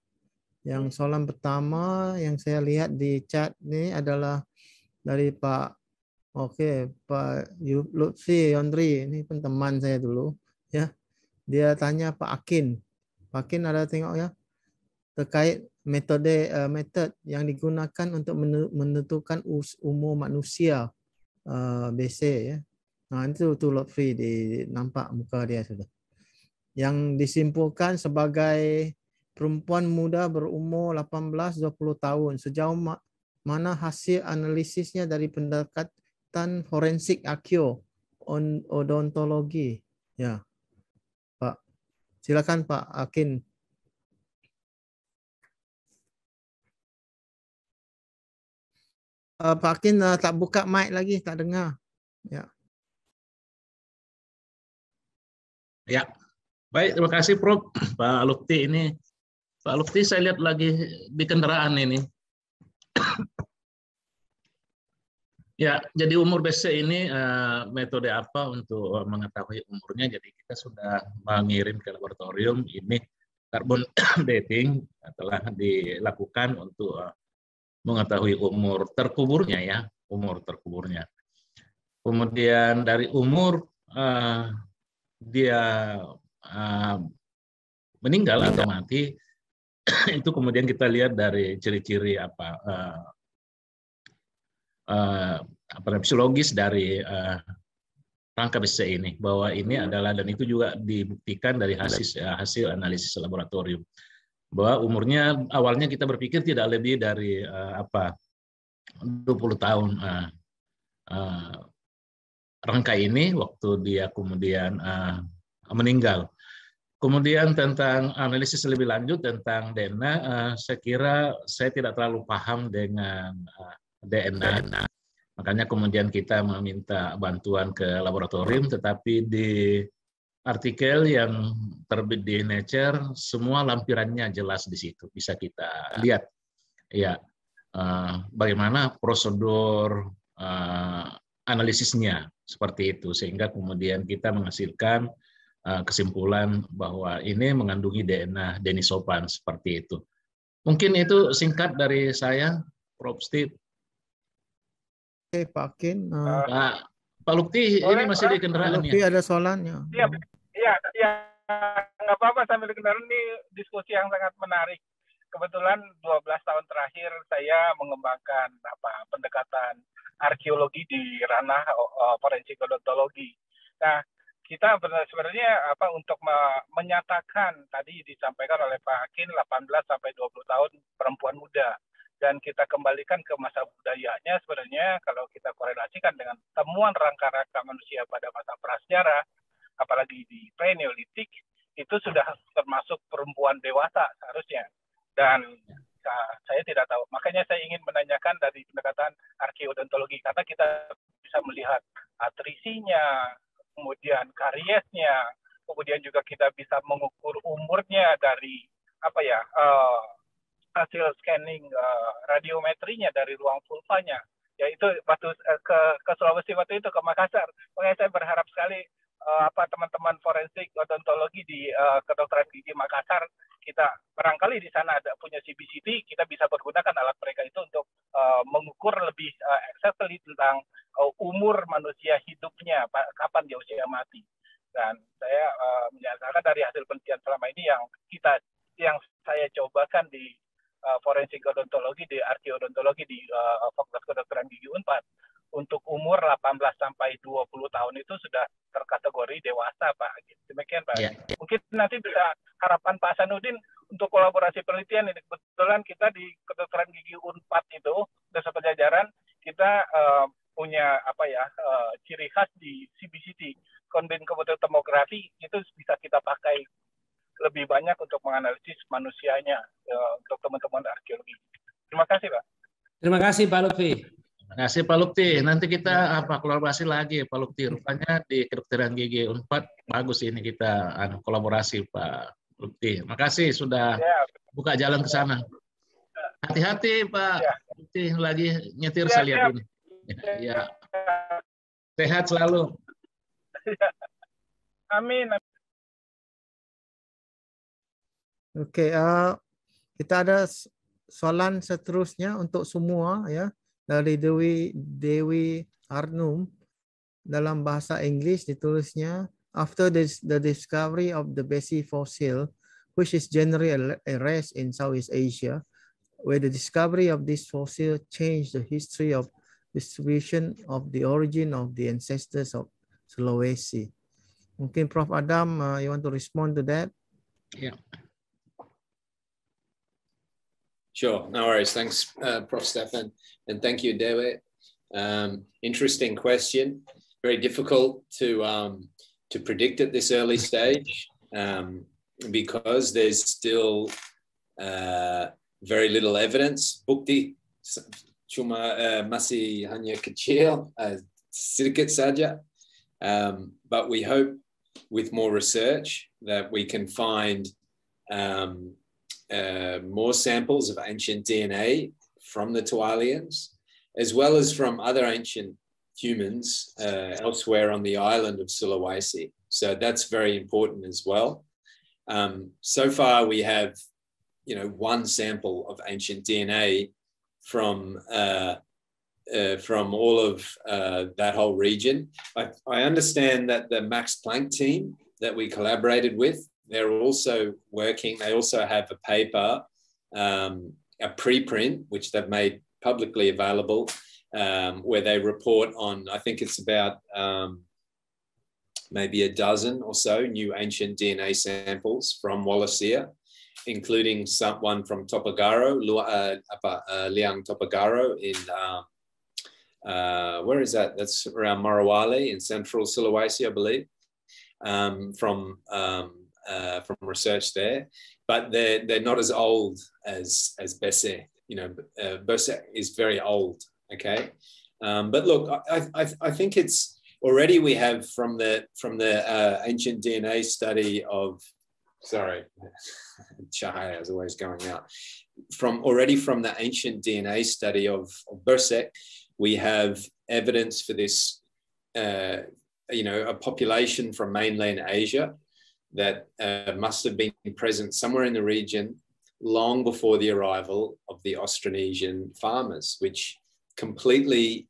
Yang soalan pertama yang saya lihat di chat ini adalah dari Pak Lutfi Yondri, ini pun teman saya dulu ya. Dia tanya Pak Akin. Pak Akin ada tengok ya, terkait metode yang digunakan untuk menentukan umur manusia BC ya. Nah, itu Lutfi, nampak muka dia sudah. Yang disimpulkan sebagai perempuan muda berumur 18-20 tahun. Sejauh mana hasil analisisnya dari pendekatan forensik arkeo odontologi? Ya, Pak. Silakan Pak Akin. Pak Akin tak buka mic lagi, tak dengar. Ya. Ya, baik, terima kasih Prof. Pak Lutfi ini. Pak Lutfi saya lihat lagi di kendaraan ini. Ya, jadi umur BC ini metode apa untuk mengetahui umurnya? Jadi kita sudah mengirim ke laboratorium ini carbon dating telah dilakukan untuk mengetahui umur terkuburnya ya, umur terkuburnya. Kemudian dari umur dia meninggal atau mati, itu kemudian kita lihat dari ciri-ciri fisiologis dari rangka BC ini, bahwa ini adalah, dan itu juga dibuktikan dari hasil analisis laboratorium, bahwa umurnya awalnya kita berpikir tidak lebih dari 20 tahun rangka ini waktu dia kemudian meninggal. Kemudian tentang analisis lebih lanjut tentang DNA, saya kira saya tidak terlalu paham dengan DNA. Makanya kemudian kita meminta bantuan ke laboratorium, tetapi di artikel yang terbit di Nature, semua lampirannya jelas di situ, bisa kita lihat. Ya, bagaimana prosedur analisisnya seperti itu, sehingga kemudian kita menghasilkan kesimpulan bahwa ini mengandungi DNA Denisovan seperti itu. Mungkin itu singkat dari saya, Prof. Steve. Oke, Pak Akin. Pak Lutfi ini masih di kendaraan Lutfi ada soalannya. Iya, nggak apa-apa, sambil di kendaraan. Ini diskusi yang sangat menarik. Kebetulan 12 tahun terakhir saya mengembangkan pendekatan arkeologi di ranah forensik odontologi. Nah, kita sebenarnya untuk menyatakan, tadi disampaikan oleh Pak Akin, 18 sampai 20 tahun perempuan muda, dan kita kembalikan ke masa budayanya. Sebenarnya kalau kita korelasikan dengan temuan rangka-rangka manusia pada masa prasejarah, apalagi di pre-neolitik, itu sudah termasuk perempuan dewasa seharusnya. Dan saya tidak tahu. Makanya saya ingin menanyakan dari pendekatan arkeodontologi, karena kita bisa melihat atrisinya, kemudian kariesnya, kemudian juga kita bisa mengukur umurnya dari hasil scanning radiometrinya dari ruang vulvanya. Yaitu waktu ke Sulawesi waktu itu, ke Makassar. Makanya saya berharap sekali teman-teman forensik odontologi di kedokteran gigi Makassar, kita barangkali di sana ada punya CBCT, kita bisa menggunakan alat mereka itu untuk mengukur lebih exactly tentang umur manusia hidupnya, kapan dia usia mati. Dan saya menyatakan dari hasil penelitian selama ini yang saya cobakan di forensik odontologi, di arkeodontologi di Fakultas Kedokteran Gigi Unpad, untuk umur 18 sampai 20 tahun itu sudah terkategori dewasa, Pak. Demikian, Pak. Yeah. Mungkin nanti bisa harapan Pak Hasanuddin untuk kolaborasi penelitian ini. Kebetulan kita di Kedokteran Gigi Unpad itu, Desa Penjajaran, kita punya ciri khas di CBCT, Combined Computer Tomography, itu bisa kita pakai lebih banyak untuk menganalisis manusianya untuk teman-teman arkeologi. Terima kasih, Pak. Terima kasih, Pak Lutfi. Terima kasih, Pak Lutfi. Nanti kita kolaborasi lagi, Pak Lutfi. Rupanya di Kedokteran Gigi Unpad bagus ini kita kolaborasi, Pak Lutfi. Terima kasih sudah buka jalan ke sana. Hati-hati, Pak Lutfi, lagi nyetir saya lihat ini. Ya. Sehat selalu. Amin. Oke, kita ada soalan seterusnya untuk semua ya, dari Dewi Arnum. Dalam bahasa Inggris ditulisnya, after the discovery of the Bessie fossil, which is generally a rare in Southeast Asia, where the discovery of this fossil changed the history of distribution of the origin of the ancestors of Sulawesi. Mungkin Prof. Adam, you want to respond to that? Yeah. Sure, no worries. Thanks, Prof. Stefan, and thank you, Dewi. Interesting question. Very difficult to predict at this early stage because there's still very little evidence. Bukti cuma masih hanya kecil, sedikit saja. But we hope with more research that we can find more samples of ancient DNA from the Tualians, as well as from other ancient humans elsewhere on the island of Sulawesi. So that's very important as well. So far, we have, one sample of ancient DNA from all of that whole region. I understand that the Max Planck team that we collaborated with, they're also working, they also have a paper, a preprint, which they've made publicly available, where they report on, I think it's about maybe a dozen or so new ancient DNA samples from Wallacea, including one from Topagaro, Liang Topagaro in, where is that? That's around Morowali in central Sulawesi, I believe, from research there. But they're not as old as Bessie. Bessie is very old, okay? But look, I think it's already we have from the ancient DNA study of, sorry, Chahaya is always going out. From the ancient DNA study of Berserk, we have evidence for this, a population from mainland Asia that must have been present somewhere in the region long before the arrival of the Austronesian farmers, which completely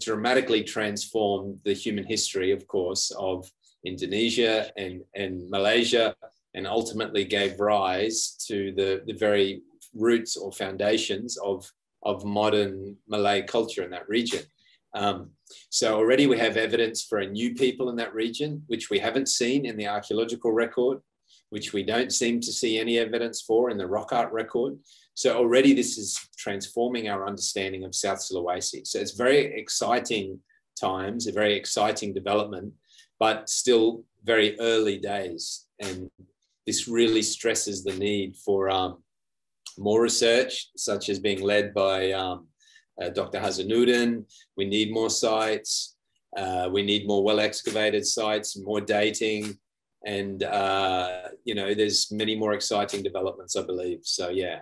dramatically transformed the human history, of course, of Indonesia and Malaysia, and ultimately gave rise to the very roots or foundations of modern Malay culture in that region. So already we have evidence for a new people in that region, which we haven't seen in the archaeological record, which we don't seem to see any evidence for in the rock art record. So already this is transforming our understanding of South Sulawesi. So it's very exciting times, a very exciting development, but still very early days. And this really stresses the need for more research, such as being led by Dr. Hasanuddin. We need more sites. We need more well-excavated sites, more dating, and you know, there's many more exciting developments, I believe. So yeah,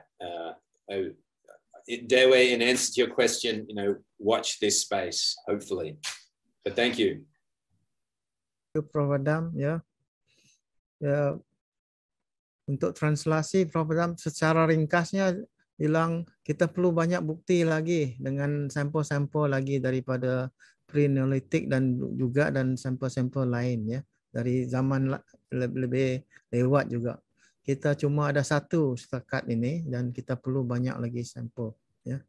Dewe, in answer to your question, you know, watch this space, hopefully. But thank you. Prof. Adam, ya. Ya, untuk translasi, Prof. Adam, secara ringkasnya bilang kita perlu banyak bukti lagi dengan sampel-sampel lagi daripada pre-neolitik dan juga sampel-sampel lain ya dari zaman lebih lewat juga. Kita cuma ada satu setakat ini dan kita perlu banyak lagi sampel ya.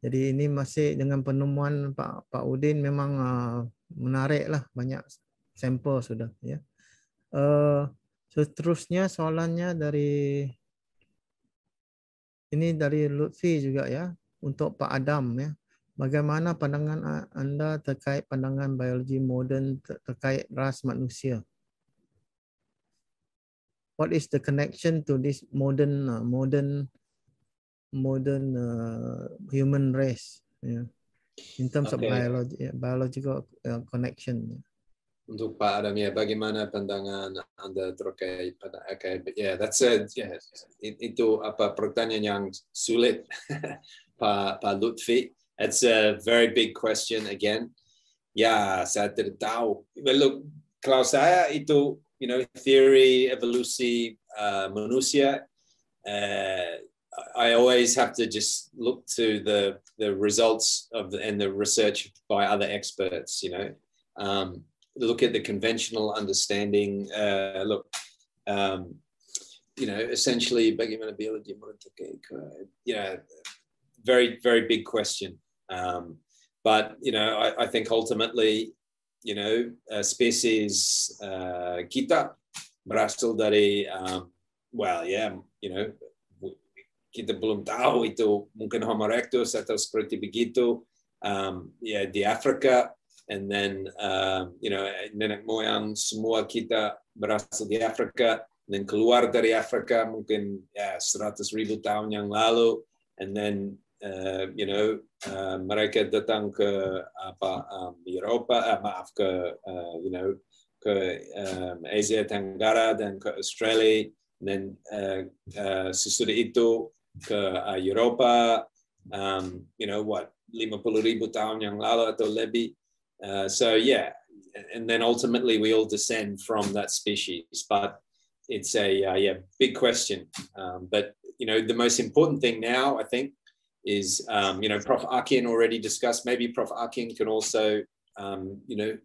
Jadi ini masih dengan penemuan Pak Udin memang menarik lah, banyak sampel sudah ya. Seterusnya soalannya dari Lutfi juga ya, untuk Pak Adam ya. Bagaimana pandangan Anda terkait pandangan biologi moden terkait ras manusia? What is the connection to this modern human race in terms of biological connection? Untuk Pak Adam ya, bagaimana pandangan Anda terkait pada that's itu apa pertanyaan yang sulit Pak Lutfi. It's a very big question again. Ya, saya tidak tahu. Well, look, kalau saya itu, you know, theory evolusi manusia, I always have to just look to the results of and the research by other experts. You know, look at the conventional understanding. You know, essentially, bagaimana biologi you know, very, very big question. But, you know, I think ultimately, you know, species kita berasal dari, well, yeah, you know, kita belum tahu itu mungkin Homo erectus atau seperti begitu, di Afrika, and then, you know, nenek moyang semua kita berasal di Afrika, dan keluar dari Afrika mungkin 100,000 tahun yang lalu, and then, you know, mereka datang ke Eropa, you know, ke Asia Tenggara dan ke Australia, dan sesudah itu ke Eropa, you know, 50,000 tahun yang lalu atau lebih. So yeah, and then ultimately we all descend from that species, but it's a big question. But you know, the most important thing now, I think, is you know, Prof. Akin already discussed. Maybe Prof. Akin can also you know,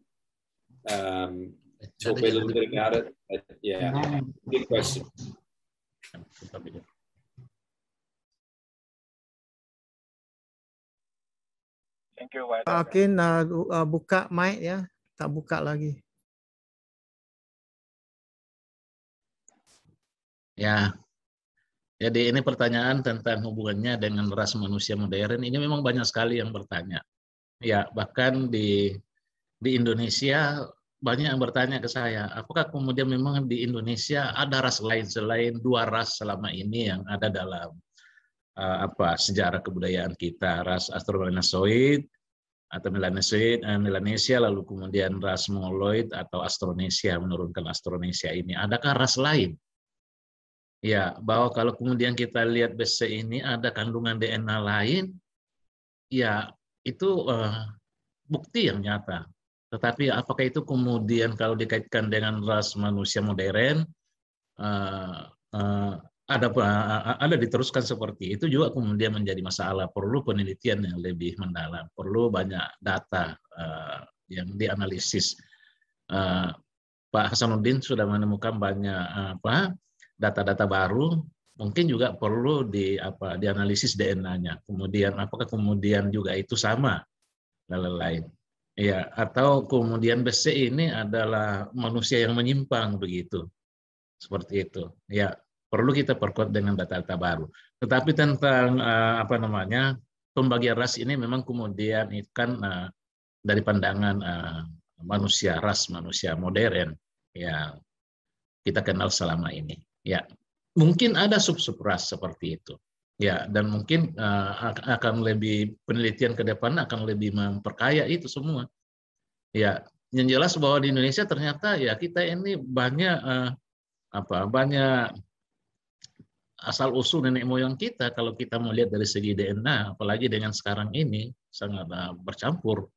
talk a little bit about it. But, yeah, big question. Thank you, Pak Akin, buka mic ya, tak buka lagi. Ya, jadi ini pertanyaan tentang hubungannya dengan ras manusia modern. Ini memang banyak sekali yang bertanya. Ya, bahkan di Indonesia banyak yang bertanya ke saya, apakah kemudian memang di Indonesia ada ras lain selain dua ras selama ini yang ada dalam sejarah kebudayaan kita, ras Austronesiaid atau Melanesia, lalu kemudian ras Mongoloid atau Austronesia, menurunkan Austronesia ini. Adakah ras lain? Ya, bahwa kalau kemudian kita lihat BC ini ada kandungan DNA lain, ya itu bukti yang nyata. Tetapi apakah itu kemudian kalau dikaitkan dengan ras manusia modern, ada diteruskan seperti itu juga kemudian menjadi masalah. Perlu penelitian yang lebih mendalam, perlu banyak data yang dianalisis. Pak Hasanuddin sudah menemukan banyak data-data baru, mungkin juga perlu dianalisis DNA-nya. Kemudian apakah kemudian juga itu sama dan lain-lain. Ya, atau kemudian BC ini adalah manusia yang menyimpang begitu. Seperti itu. Ya, perlu kita perkuat dengan data-data baru. Tetapi tentang pembagian ras ini memang kemudian kan dari pandangan ras manusia modern yang kita kenal selama ini. Ya, mungkin ada sub-sub ras seperti itu. Ya, dan mungkin akan lebih penelitian ke depan akan lebih memperkaya itu semua. Ya, yang jelas bahwa di Indonesia ternyata ya kita ini banyak banyak asal usul nenek moyang kita kalau kita melihat dari segi DNA, apalagi dengan sekarang ini sangat bercampur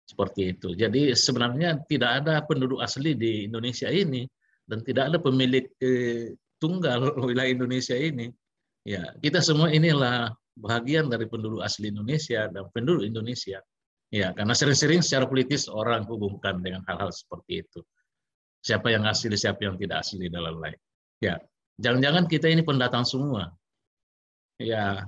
seperti itu. Jadi sebenarnya tidak ada penduduk asli di Indonesia ini dan tidak ada pemilik tunggal wilayah Indonesia ini. Ya, kita semua inilah bahagian dari penduduk asli Indonesia dan penduduk Indonesia. Ya, karena sering-sering secara politis orang hubungkan dengan hal-hal seperti itu. Siapa yang asli, siapa yang tidak asli dan lain-lain. Ya, jangan-jangan kita ini pendatang semua. Ya,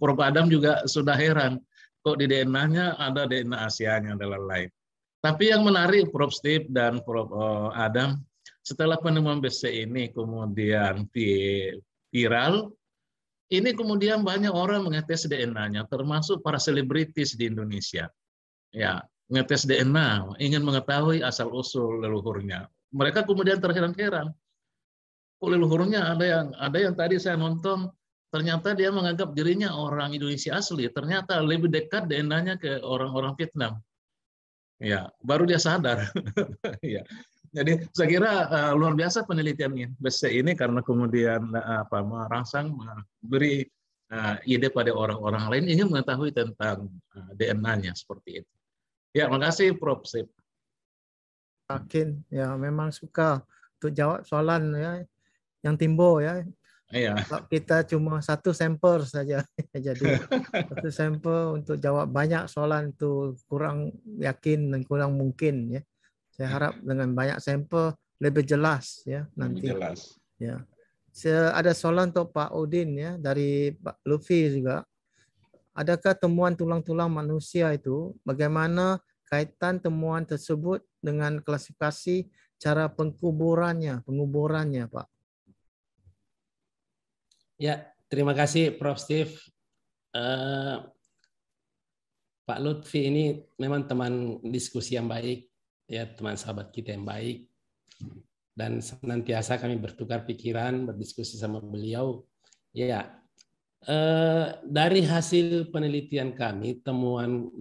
Prof. Adam juga sudah heran kok di DNA-nya ada DNA Asianya dan lain-lain. Tapi yang menarik Prof. Steve dan Prof. Adam, setelah penemuan BC ini kemudian viral, ini kemudian banyak orang mengetes DNA-nya, termasuk para selebritis di Indonesia. Ya, mengetes DNA, ingin mengetahui asal-usul leluhurnya. Mereka kemudian terheran-heran. Kok leluhurnya ada yang tadi saya nonton, ternyata dia menganggap dirinya orang Indonesia asli, ternyata lebih dekat DNA-nya ke orang-orang Vietnam. Ya, baru dia sadar. Ya. Jadi saya kira luar biasa penelitian BC ini karena kemudian merangsang memberi ide pada orang-orang lain ingin mengetahui tentang DNA-nya seperti itu. Ya, makasih Prof. Sip. Yakin, ya memang suka untuk jawab soalan ya yang timbul ya. Iya. Kalau kita cuma satu sampel saja, jadi satu sampel untuk jawab banyak soalan itu kurang yakin dan kurang mungkin ya. Saya harap dengan banyak sampel lebih jelas ya nanti. Lebih jelas. Ya. Ada soalan untuk Pak Udin ya dari Pak Luffy juga. Adakah temuan tulang-tulang manusia itu bagaimana kaitan temuan tersebut dengan klasifikasi cara penguburannya Pak? Ya, terima kasih Prof. Steve. Pak Lutfi ini memang teman diskusi yang baik, ya teman sahabat kita yang baik. Dan senantiasa kami bertukar pikiran, berdiskusi sama beliau. Ya, dari hasil penelitian kami, temuan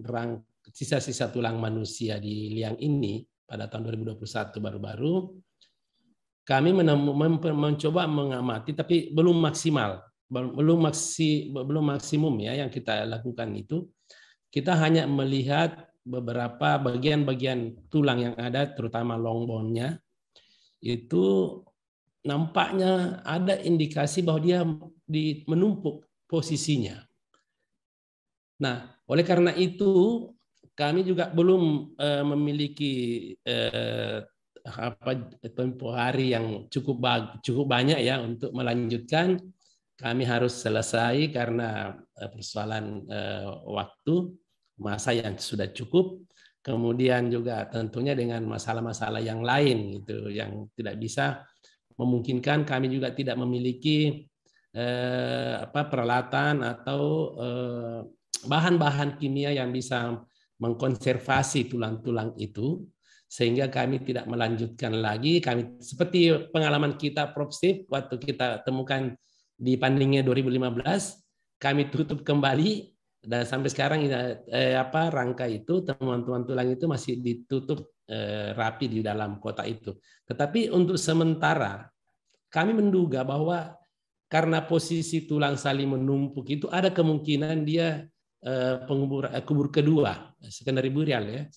sisa-sisa tulang manusia di liang ini pada tahun 2021 baru-baru, kami mencoba mengamati, tapi belum maksimal, belum maksimum ya yang kita lakukan itu. Kita hanya melihat beberapa bagian-bagian tulang yang ada, terutama long bone-nya, itu nampaknya ada indikasi bahwa dia menumpuk posisinya. Nah, oleh karena itu kami juga belum memiliki tempoh hari yang cukup banyak ya untuk melanjutkan. Kami harus selesai karena persoalan waktu, masa yang sudah cukup. Kemudian juga tentunya dengan masalah-masalah yang lain itu yang tidak bisa memungkinkan, kami juga tidak memiliki peralatan atau bahan-bahan kimia yang bisa mengkonservasi tulang-tulang itu, sehingga kami tidak melanjutkan lagi. Kami seperti pengalaman kita Prof. Steve waktu kita temukan di Pandingnya 2015, kami tutup kembali dan sampai sekarang rangka itu, temuan-temuan tulang itu masih ditutup rapi di dalam kotak itu. Tetapi untuk sementara kami menduga bahwa karena posisi tulang saling menumpuk itu ada kemungkinan dia kubur kedua, secondary burial ya.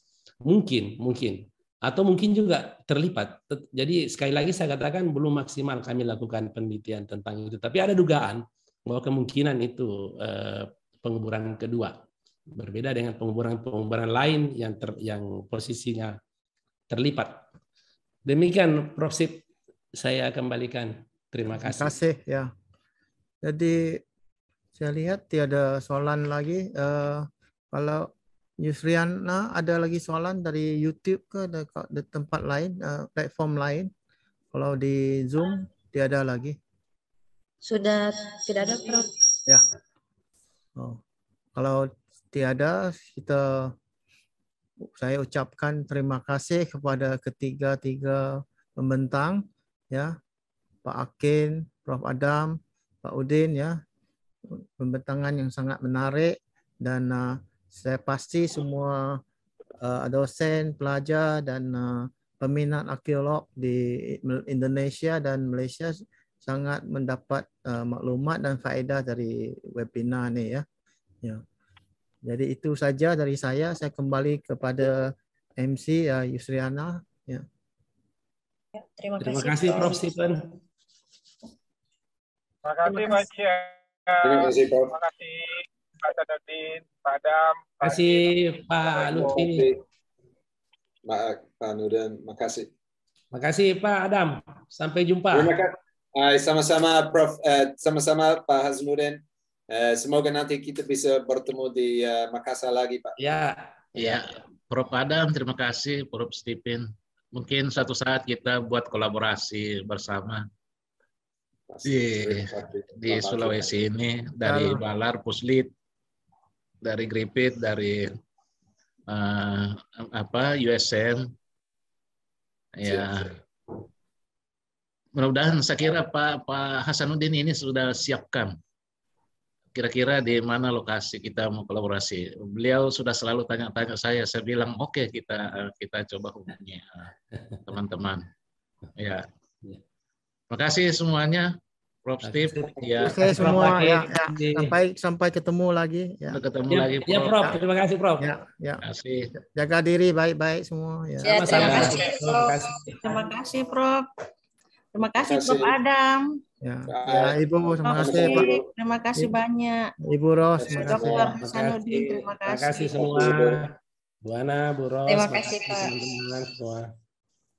Mungkin. Atau mungkin juga terlipat. Jadi sekali lagi saya katakan belum maksimal kami lakukan penelitian tentang itu. Tapi ada dugaan bahwa kemungkinan itu penguburan kedua. Berbeda dengan penguburan lain yang posisinya terlipat. Demikian Prof. Sip, saya kembalikan. Terima kasih. Terima kasih ya. Jadi saya lihat tiada soalan lagi. Kalau Yusriana ada lagi soalan dari YouTube ke di tempat lain, platform lain? Kalau di Zoom tiada lagi. Sudah tidak ada, Prof. Ya. Oh. Kalau tiada, saya ucapkan terima kasih kepada ketiga pembentang, ya, Pak Akin, Prof. Adam, Pak Udin ya, pembentangan yang sangat menarik, dan saya pasti semua dosen, pelajar, dan peminat arkeolog di Indonesia dan Malaysia sangat mendapat maklumat dan faedah dari webinar ini ya. Ya. Jadi itu saja dari saya. Saya kembali kepada MC Yusriana. Ya. Terima Terima kasih Prof. Stephen. Terima kasih Pak Cia. Terima kasih, Prof. Terima kasih Pak Sanudin, Pak Adam. Terima kasih Pak Lutfi. Pak Nudin, makasih. Terima kasih Pak Adam. Sampai jumpa. Terima kasih. Sama-sama Prof. Sama-sama Pak Hasnuddin. Semoga nanti kita bisa bertemu di Makassar lagi, Pak. Ya, Prof. Adam, terima kasih, Prof. Stephen. Mungkin suatu saat kita buat kolaborasi bersama di Sulawesi ini, dari Balar, Puslit, dari Griffith, dari USN. Ya. Mudah-mudahan saya kira Pak Hasanuddin ini sudah siapkan kira-kira di mana lokasi kita mau kolaborasi. Beliau sudah selalu tanya-tanya saya bilang oke, kita coba hubungi teman-teman. Ya. Terima kasih semuanya, Prof. Steve. Ya. Oke semua ya. Sampai ketemu lagi. Ya. Ketemu lagi, Prof. Ya, Prof. Terima kasih, Prof. Ya. Terima kasih. Jaga diri baik-baik semua. Ya. Terima kasih, Prof. Terima kasih, Prof. Terima kasih, Prof. Adam. Ya, Ibu, terima kasih Pak. Terima kasih banyak. Ibu Ros, terima kasih. Dr. Hasanuddin, terima kasih. Terima kasih semua. Bu Ana, Bu Ros. Terima kasih Pak. Teman-teman semua.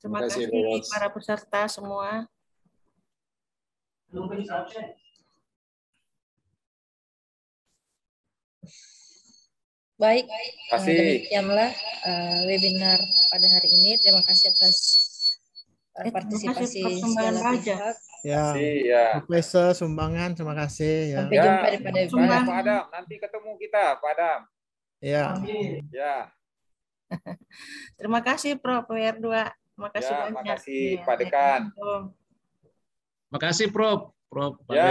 Terima kasih para peserta semua. Baik, Kasih. demikianlah webinar pada hari ini. Terima kasih atas partisipasi segala pihak. Ya, Profesor sumbangan, terima kasih. Ya. Sampai jumpa di pada webinar. Pak Adam, nanti ketemu kita, Pak Adam. Ya. Ya. Terima kasih Prof. WR2. Terima kasih banyak. Terima kasih Pak Dekan. Terima kasih Prof. Ya.